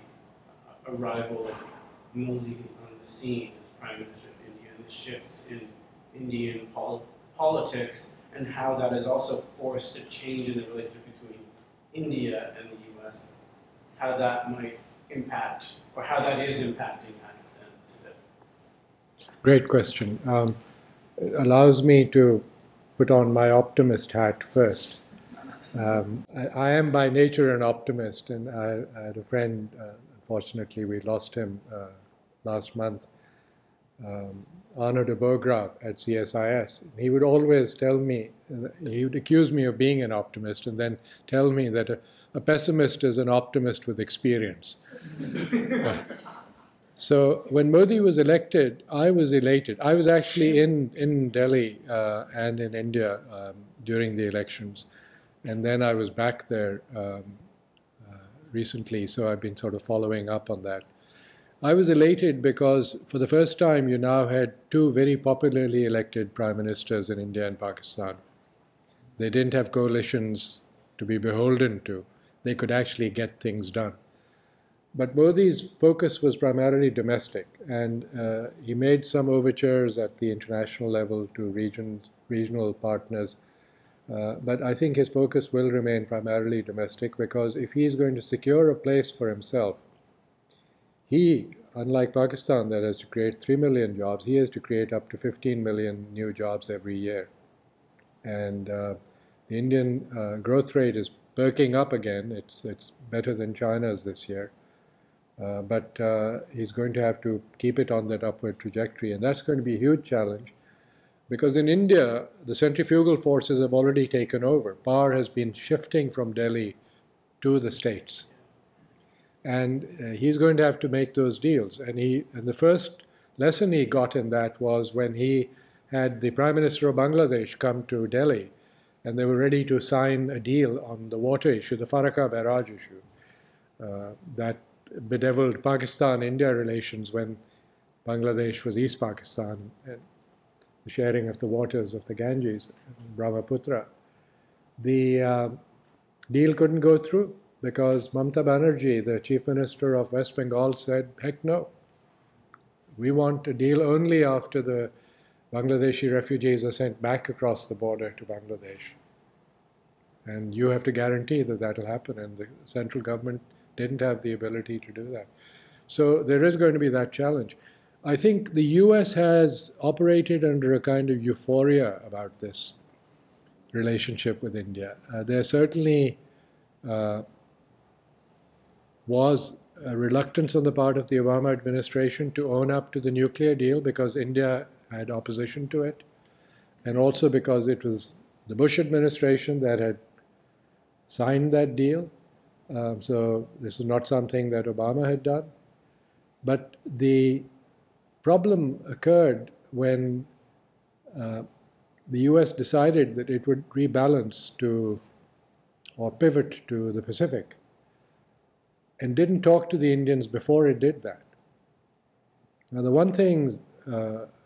arrival of Modi on the scene as Prime Minister of India and the shifts in Indian politics and how that has also forced a change in the relationship between India and the U.S., how that might impact, or how that is impacting Pakistan today. Great question. It allows me to put on my optimist hat first. I am by nature an optimist, and I had a friend, unfortunately we lost him last month, Arno de Bograaf at CSIS. He would always tell me, he would accuse me of being an optimist and then tell me that a pessimist is an optimist with experience. So when Modi was elected, I was elated. I was actually in Delhi and in India during the elections. And then I was back there recently, so I've been sort of following up on that. I was elated because for the first time you now had two very popularly elected prime ministers in India and Pakistan. They didn't have coalitions to be beholden to. They could actually get things done. But Modi's focus was primarily domestic, and he made some overtures at the international level to regional partners. But I think his focus will remain primarily domestic, because if he is going to secure a place for himself, he, unlike Pakistan that has to create 3 million jobs, he has to create up to 15 million new jobs every year. And the Indian growth rate is perking up again. It's better than China's this year. But he's going to have to keep it on that upward trajectory. And that's going to be a huge challenge because in India, the centrifugal forces have already taken over. Power has been shifting from Delhi to the states. And he's going to have to make those deals. And the first lesson he got in that was when he had the Prime Minister of Bangladesh come to Delhi, and they were ready to sign a deal on the water issue, the Farakka barrage issue, that bedeviled Pakistan-India relations when Bangladesh was East Pakistan, and the sharing of the waters of the Ganges, Brahmaputra. The deal couldn't go through because Mamata Banerjee, the Chief Minister of West Bengal, said, heck no. We want a deal only after the Bangladeshi refugees are sent back across the border to Bangladesh. And you have to guarantee that that will happen. And the central government didn't have the ability to do that. So there is going to be that challenge. I think the US has operated under a kind of euphoria about this relationship with India. There certainly was a reluctance on the part of the Obama administration to own up to the nuclear deal because India had opposition to it, and also because it was the Bush administration that had signed that deal. So this was not something that Obama had done. But the problem occurred when the US decided that it would rebalance to, or pivot to the Pacific, and didn't talk to the Indians before it did that. Now, the one thing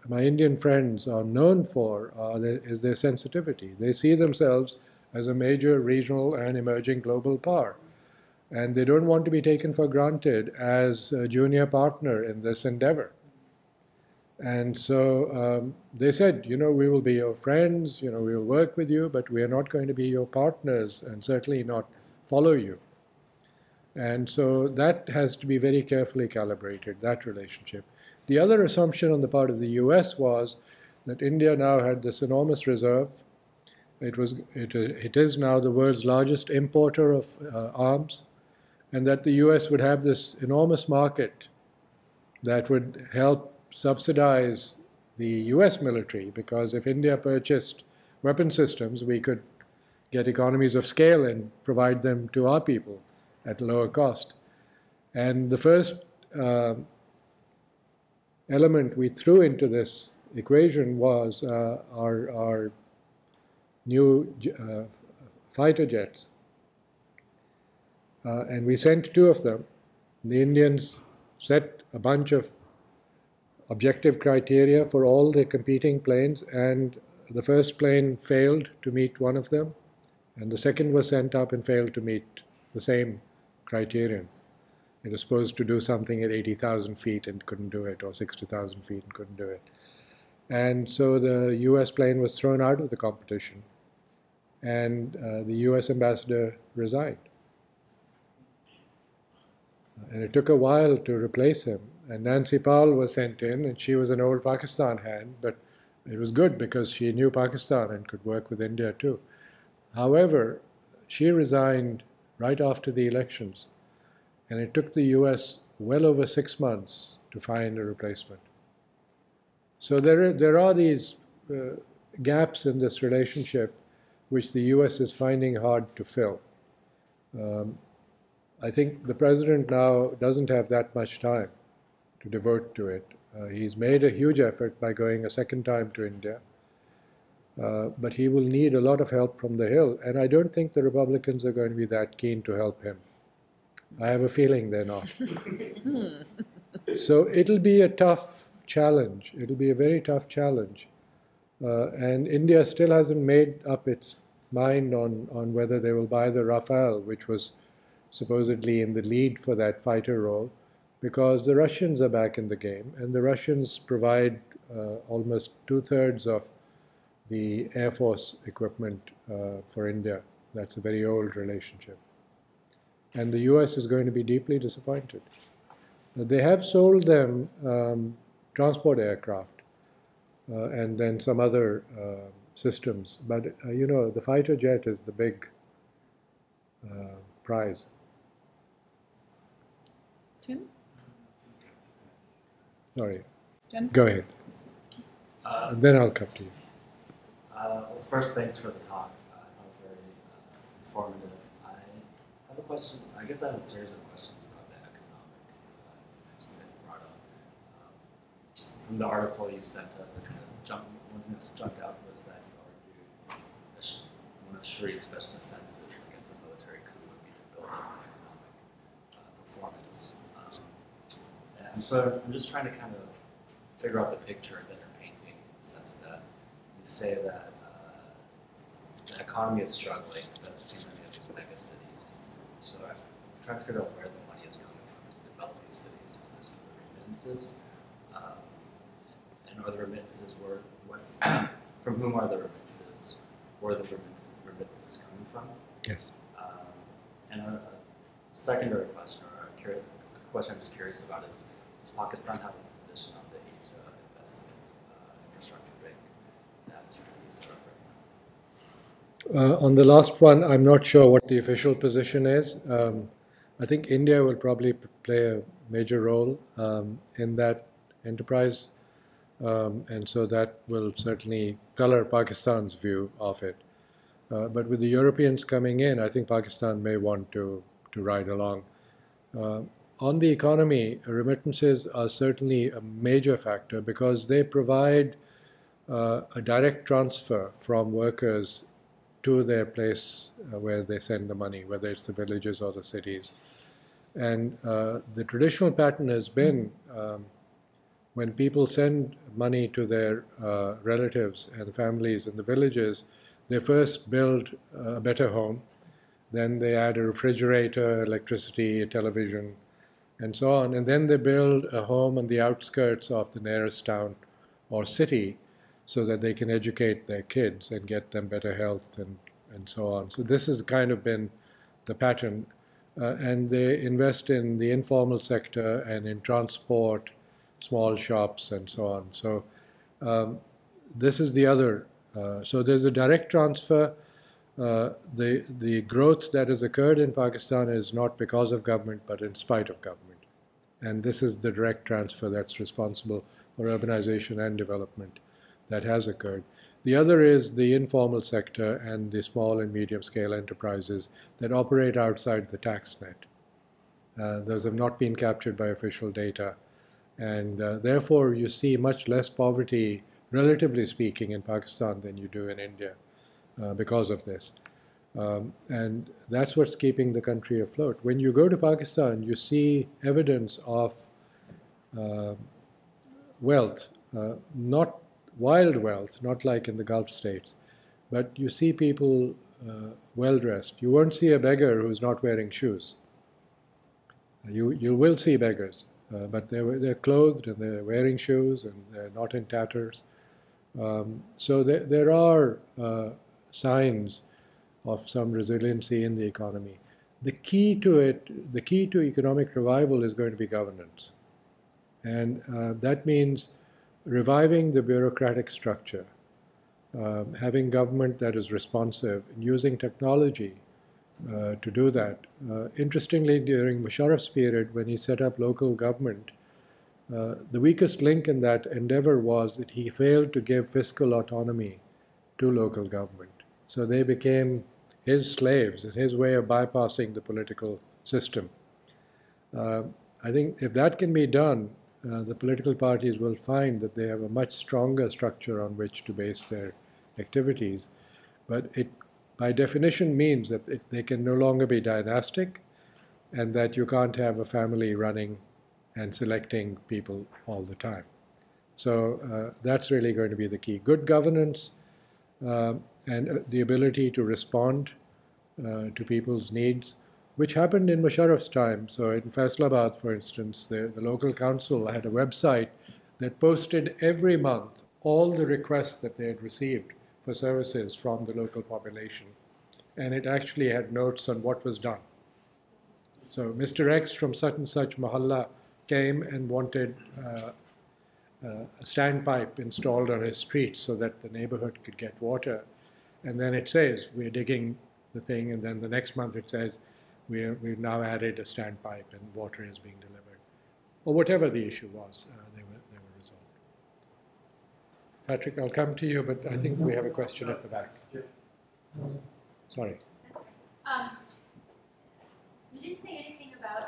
my Indian friends are known for is their sensitivity. They see themselves as a major regional and emerging global power. And they don't want to be taken for granted as a junior partner in this endeavor. And so they said, we will be your friends, we will work with you, but we are not going to be your partners and certainly not follow you. And so that has to be very carefully calibrated, that relationship. The other assumption on the part of the US was that India now had this enormous reserve. It is now the world's largest importer of arms, and that the US would have this enormous market that would help subsidize the US military, because if India purchased weapon systems, we could get economies of scale and provide them to our people at lower cost. And the first element we threw into this equation was our new fighter jets. And we sent 2 of them. The Indians set a bunch of objective criteria for all the competing planes, and the first plane failed to meet one of them, and the second was sent up and failed to meet the same criterion. It was supposed to do something at 80,000 feet and couldn't do it, or 60,000 feet and couldn't do it. And so the US plane was thrown out of the competition, and the US ambassador resigned. And it took a while to replace him. And Nancy Powell was sent in, and she was an old Pakistan hand, but it was good because she knew Pakistan and could work with India too. However, she resigned right after the elections, and it took the US well over 6 months to find a replacement. So there are these gaps in this relationship which the US is finding hard to fill. I think the president now doesn't have that much time to devote to it. He's made a huge effort by going a second time to India, but he will need a lot of help from the Hill, and I don't think the Republicans are going to be that keen to help him. I have a feeling they're not. So it'll be a tough challenge. It'll be a very tough challenge. And India still hasn't made up its mind on whether they will buy the Rafale, which was supposedly in the lead for that fighter role, because the Russians are back in the game, and the Russians provide almost 2/3 of the Air Force equipment for India. That's a very old relationship. And the US is going to be deeply disappointed. They have sold them transport aircraft and then some other systems, but the fighter jet is the big prize. Tim? Sorry. Jen? Go ahead. And then I'll come to you. Well, first, thanks for the talk. I found it very informative. I have a question. I guess I have a series of questions about the economic dimension that you brought up. From the article you sent us, one thing that jumped out was that you argued that one of Shari's best defenses against a military coup would be to build up an economic performance. And so I'm just trying to kind of figure out the picture that you're painting in the sense that you say that the economy is struggling, but it's in many of these mega cities. So I'm trying to figure out where the money is coming from to develop these cities. Is this from the remittances? And are the remittances from whom are the remittances? Where are the remittances coming from? Yes. And a secondary question, or a question I'm just curious about is, does Pakistan have a position on the Asia Investment Infrastructure Bank that is trying to be set up right now? On the last one, I'm not sure what the official position is. I think India will probably play a major role in that enterprise, and so that will certainly color Pakistan's view of it. But with the Europeans coming in, I think Pakistan may want to ride along. On the economy, remittances are certainly a major factor because they provide a direct transfer from workers to their place where they send the money, whether it's the villages or the cities. And the traditional pattern has been when people send money to their relatives and families in the villages, they first build a better home, then they add a refrigerator, electricity, a television, and so on. And then they build a home on the outskirts of the nearest town or city so that they can educate their kids and get them better health and so on. So this has kind of been the pattern. And they invest in the informal sector and in transport, small shops, and so on. So this is the other. So there's a direct transfer. The growth that has occurred in Pakistan is not because of government, but in spite of government. And this is the direct transfer that's responsible for urbanization and development that has occurred. The other is the informal sector and the small and medium scale enterprises that operate outside the tax net. Those have not been captured by official data. And therefore, you see much less poverty, relatively speaking, in Pakistan than you do in India because of this. And that's what's keeping the country afloat. When you go to Pakistan, you see evidence of wealth, not wild wealth, not like in the Gulf states, but you see people well-dressed. You won't see a beggar who's not wearing shoes. You will see beggars, but they're clothed and they're wearing shoes and they're not in tatters. So there are signs of some resiliency in the economy. The key to economic revival is going to be governance. And that means reviving the bureaucratic structure, having government that is responsive, and using technology to do that. Interestingly, during Musharraf's period, when he set up local government, the weakest link in that endeavor was that he failed to give fiscal autonomy to local government. So they became his slaves and his way of bypassing the political system. I think if that can be done, the political parties will find that they have a much stronger structure on which to base their activities. But it, by definition, means that they can no longer be dynastic and that you can't have a family running and selecting people all the time. So that's really going to be the key. Good governance and the ability to respond to people's needs, which happened in Musharraf's time. So in Faisalabad, for instance, the local council had a website that posted every month all the requests that they had received for services from the local population. And it actually had notes on what was done. So Mr. X from such and such mahalla came and wanted a standpipe installed on his street so that the neighborhood could get water. And then it says, we're digging the thing, and then the next month it says, we've now added a standpipe and water is being delivered. Or whatever the issue was Patrick, I'll come to you, but I think we have a question at the back. Sorry. That's okay. You didn't say anything about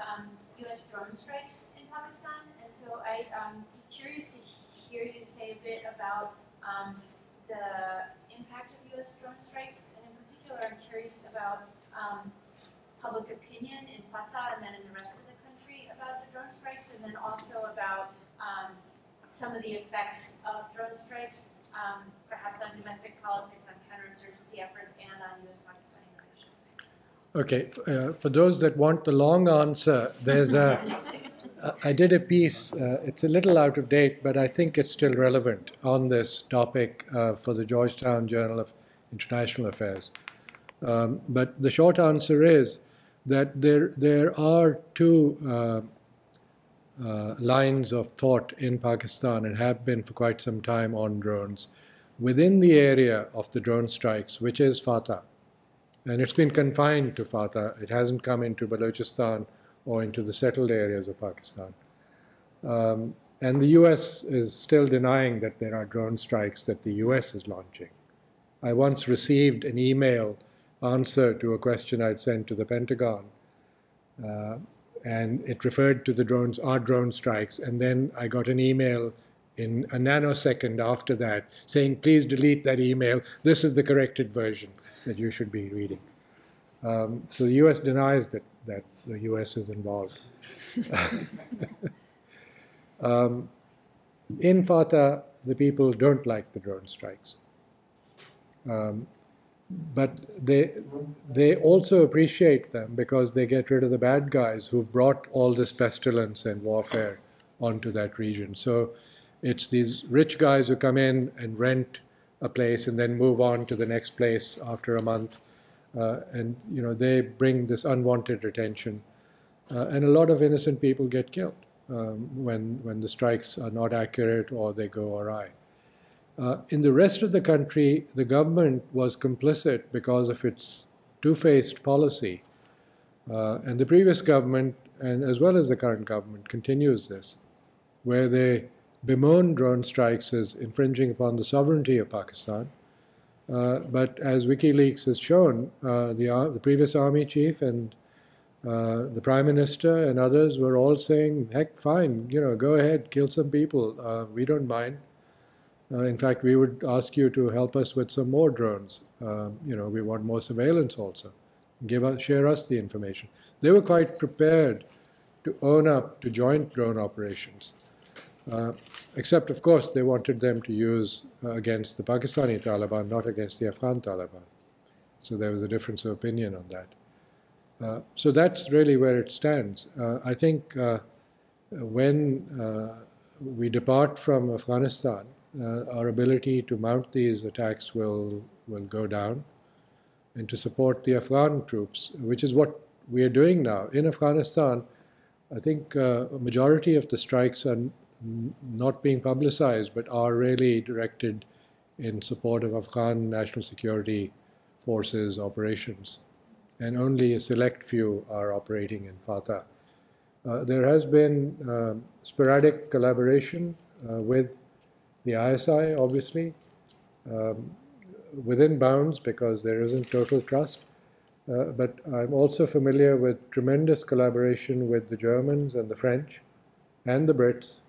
U.S. drone strikes in Pakistan, and so I'd be curious to hear you say a bit about the impact of U.S. drone strikes, and in particular, I'm curious about public opinion in Fatah and then in the rest of the country about the drone strikes, and then also about some of the effects of drone strikes, perhaps on domestic politics, on counterinsurgency efforts, and on U.S.-Pakistani relations. Okay, for those that want the long answer, there's I did a piece, it's a little out of date, but I think it's still relevant on this topic for the Georgetown Journal of International Affairs. But the short answer is that there are two lines of thought in Pakistan, and have been for quite some time, on drones within the area of the drone strikes, which is Fatah. And it's been confined to Fatah. It hasn't come into Balochistan or into the settled areas of Pakistan. And the US is still denying that there are drone strikes that the US is launching. I once received an email answer to a question I'd sent to the Pentagon, and it referred to the drones, our drone strikes, and then I got an email in a nanosecond after that saying, please delete that email, this is the corrected version that you should be reading. So the US denies that the US is involved. In Fatah, the people don't like the drone strikes. But they also appreciate them because they get rid of the bad guys who've brought all this pestilence and warfare onto that region. So it's these rich guys who come in and rent a place and then move on to the next place after a month. And they bring this unwanted attention. And a lot of innocent people get killed when the strikes are not accurate or they go awry. In the rest of the country, the government was complicit because of its two-faced policy. And the previous government, and as well as the current government, continues this, where they bemoan drone strikes as infringing upon the sovereignty of Pakistan. But as WikiLeaks has shown, the previous army chief and the prime minister and others were all saying, heck, fine, go ahead, kill some people, we don't mind. In fact, we would ask you to help us with some more drones. We want more surveillance also. Share us the information. They were quite prepared to own up to joint drone operations. Except, of course, they wanted them to use against the Pakistani Taliban, not against the Afghan Taliban. So there was a difference of opinion on that. So that's really where it stands. I think when we depart from Afghanistan, our ability to mount these attacks will go down, and to support the Afghan troops, which is what we are doing now. In Afghanistan, I think a majority of the strikes are not being publicized, but are really directed in support of Afghan national security forces operations. And only a select few are operating in Fatah. There has been sporadic collaboration with the ISI, obviously, within bounds because there isn't total trust. But I'm also familiar with tremendous collaboration with the Germans and the French and the Brits,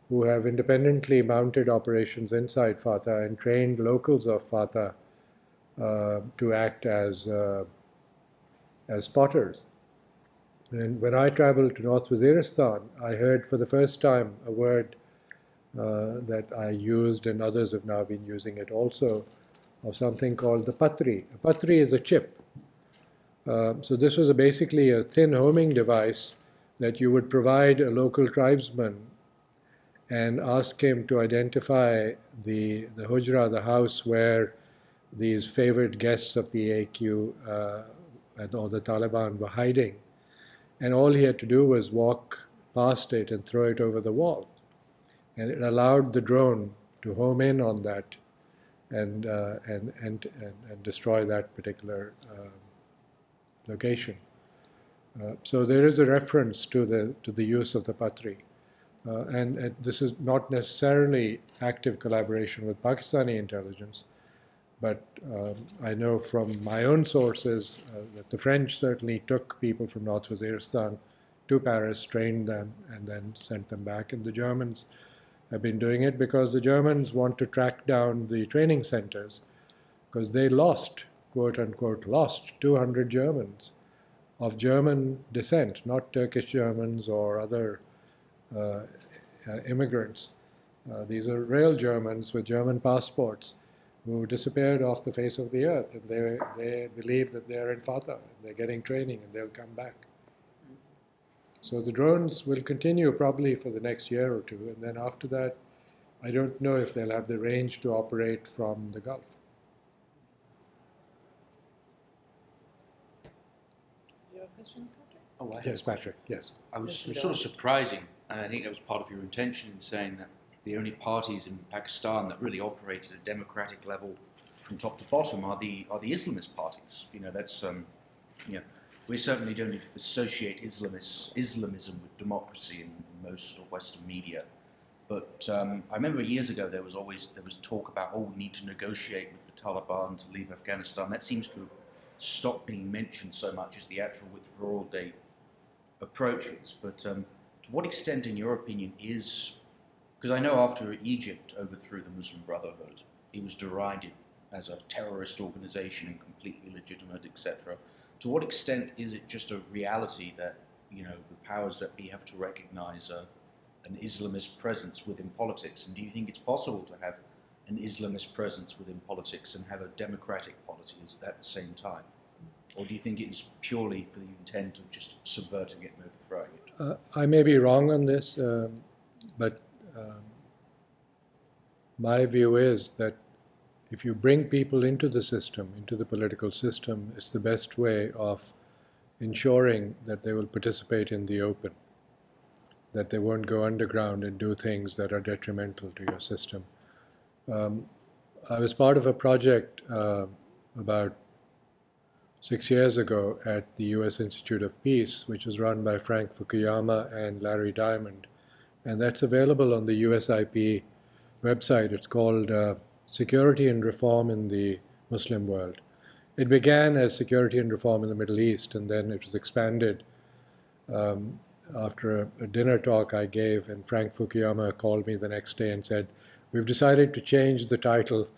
who have independently mounted operations inside Fatah and trained locals of Fatah to act as spotters. And when I traveled to North Waziristan, I heard for the first time a word that I used, and others have now been using it also, of something called the patri. A patri is a chip. So this was basically a thin homing device that you would provide a local tribesman and ask him to identify the hujra, the house where these favored guests of the AQ or the Taliban were hiding. And all he had to do was walk past it and throw it over the wall. And it allowed the drone to home in on that and destroy that particular location. So there is a reference to the use of the patri. And this is not necessarily active collaboration with Pakistani intelligence, but I know from my own sources that the French certainly took people from North Waziristan to Paris, trained them, and then sent them back. And the Germans have been doing it because the Germans want to track down the training centers, because they lost, quote unquote, lost 200 Germans of German descent, not Turkish Germans or other immigrants. These are real Germans with German passports who disappeared off the face of the earth, and they believe that they're in Fatah, they're getting training, and they'll come back. So the drones will continue probably for the next year or two, and then after that, I don't know if they'll have the range to operate from the Gulf. You have a question, Patrick? Oh, I Yes, Patrick, yes. I was Yes, he sort of does. surprising, and I think that was part of your intention in saying that the only parties in Pakistan that really operate at a democratic level from top to bottom are the Islamist parties. You know, that's we certainly don't associate Islamism with democracy in most sort of Western media. But I remember years ago there was talk about, we need to negotiate with the Taliban to leave Afghanistan. That seems to have stopped being mentioned so much as the actual withdrawal date approaches. But to what extent, in your opinion, because I know after Egypt overthrew the Muslim Brotherhood, it was derided as a terrorist organization and completely illegitimate, etc. To what extent is it just a reality that, the powers that be have to recognize an Islamist presence within politics? And do you think it's possible to have an Islamist presence within politics and have a democratic polity at the same time? Or do you think it is purely for the intent of just subverting it and overthrowing it? I may be wrong on this, but my view is that if you bring people into the system, into the political system, it's the best way of ensuring that they will participate in the open, that they won't go underground and do things that are detrimental to your system. I was part of a project about 6 years ago at the U.S. Institute of Peace, which was run by Frank Fukuyama and Larry Diamond, and that's available on the USIP website. It's called Security and Reform in the Muslim World. It began as Security and Reform in the Middle East, and then it was expanded after a dinner talk I gave, and Frank Fukuyama called me the next day and said, "We've decided to change the title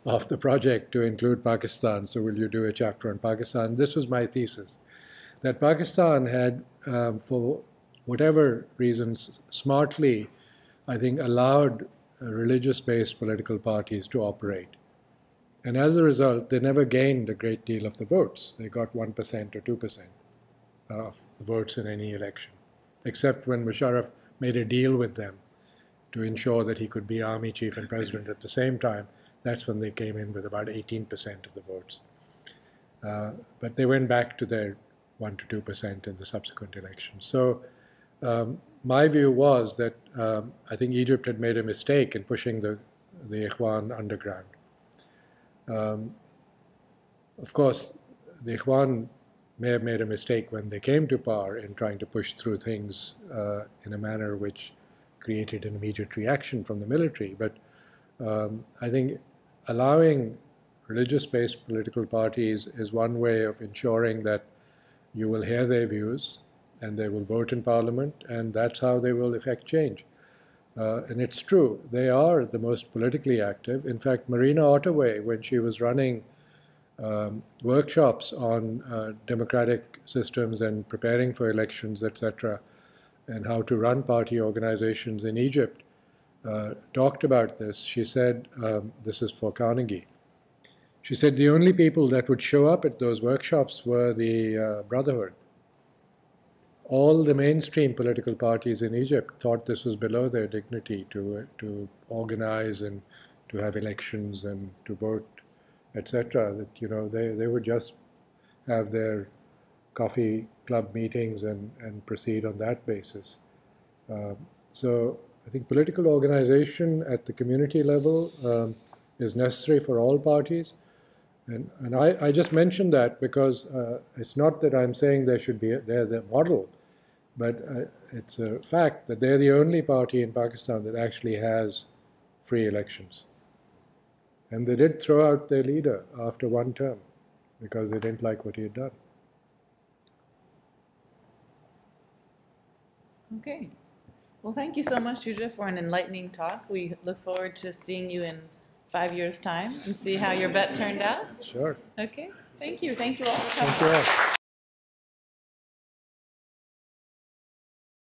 of the project to include Pakistan, so will you do a chapter on Pakistan?" This was my thesis, that Pakistan had, for whatever reasons, smartly, I think, allowed religious-based political parties to operate. And as a result, they never gained a great deal of the votes. They got 1% or 2% of the votes in any election, except when Musharraf made a deal with them to ensure that he could be army chief and president at the same time. That's when they came in with about 18% of the votes. But they went back to their 1 to 2% in the subsequent elections. So my view was that I think Egypt had made a mistake in pushing the Ikhwan underground. Of course, the Ikhwan may have made a mistake when they came to power in trying to push through things in a manner which created an immediate reaction from the military. But I think allowing religious-based political parties is one way of ensuring that you will hear their views and they will vote in parliament, and that's how they will effect change. And it's true, they are the most politically active. In fact, Marina Ottaway, when she was running workshops on democratic systems and preparing for elections, etc., and how to run party organizations in Egypt, talked about this. She said, this is for Carnegie, she said the only people that would show up at those workshops were the Brotherhood. All the mainstream political parties in Egypt thought this was below their dignity to organize and to have elections and to vote, etc. That they would just have their coffee club meetings and proceed on that basis. So I think political organization at the community level is necessary for all parties. And I just mentioned that because it's not that I'm saying they're the model, But it's a fact that they're the only party in Pakistan that actually has free elections. And they did throw out their leader after one term because they didn't like what he had done. Okay. Well, thank you so much, Shuja, for an enlightening talk. We look forward to seeing you in 5 years' time and see how your bet turned out. Sure. Okay. Thank you. Thank you all for coming. Thank you all.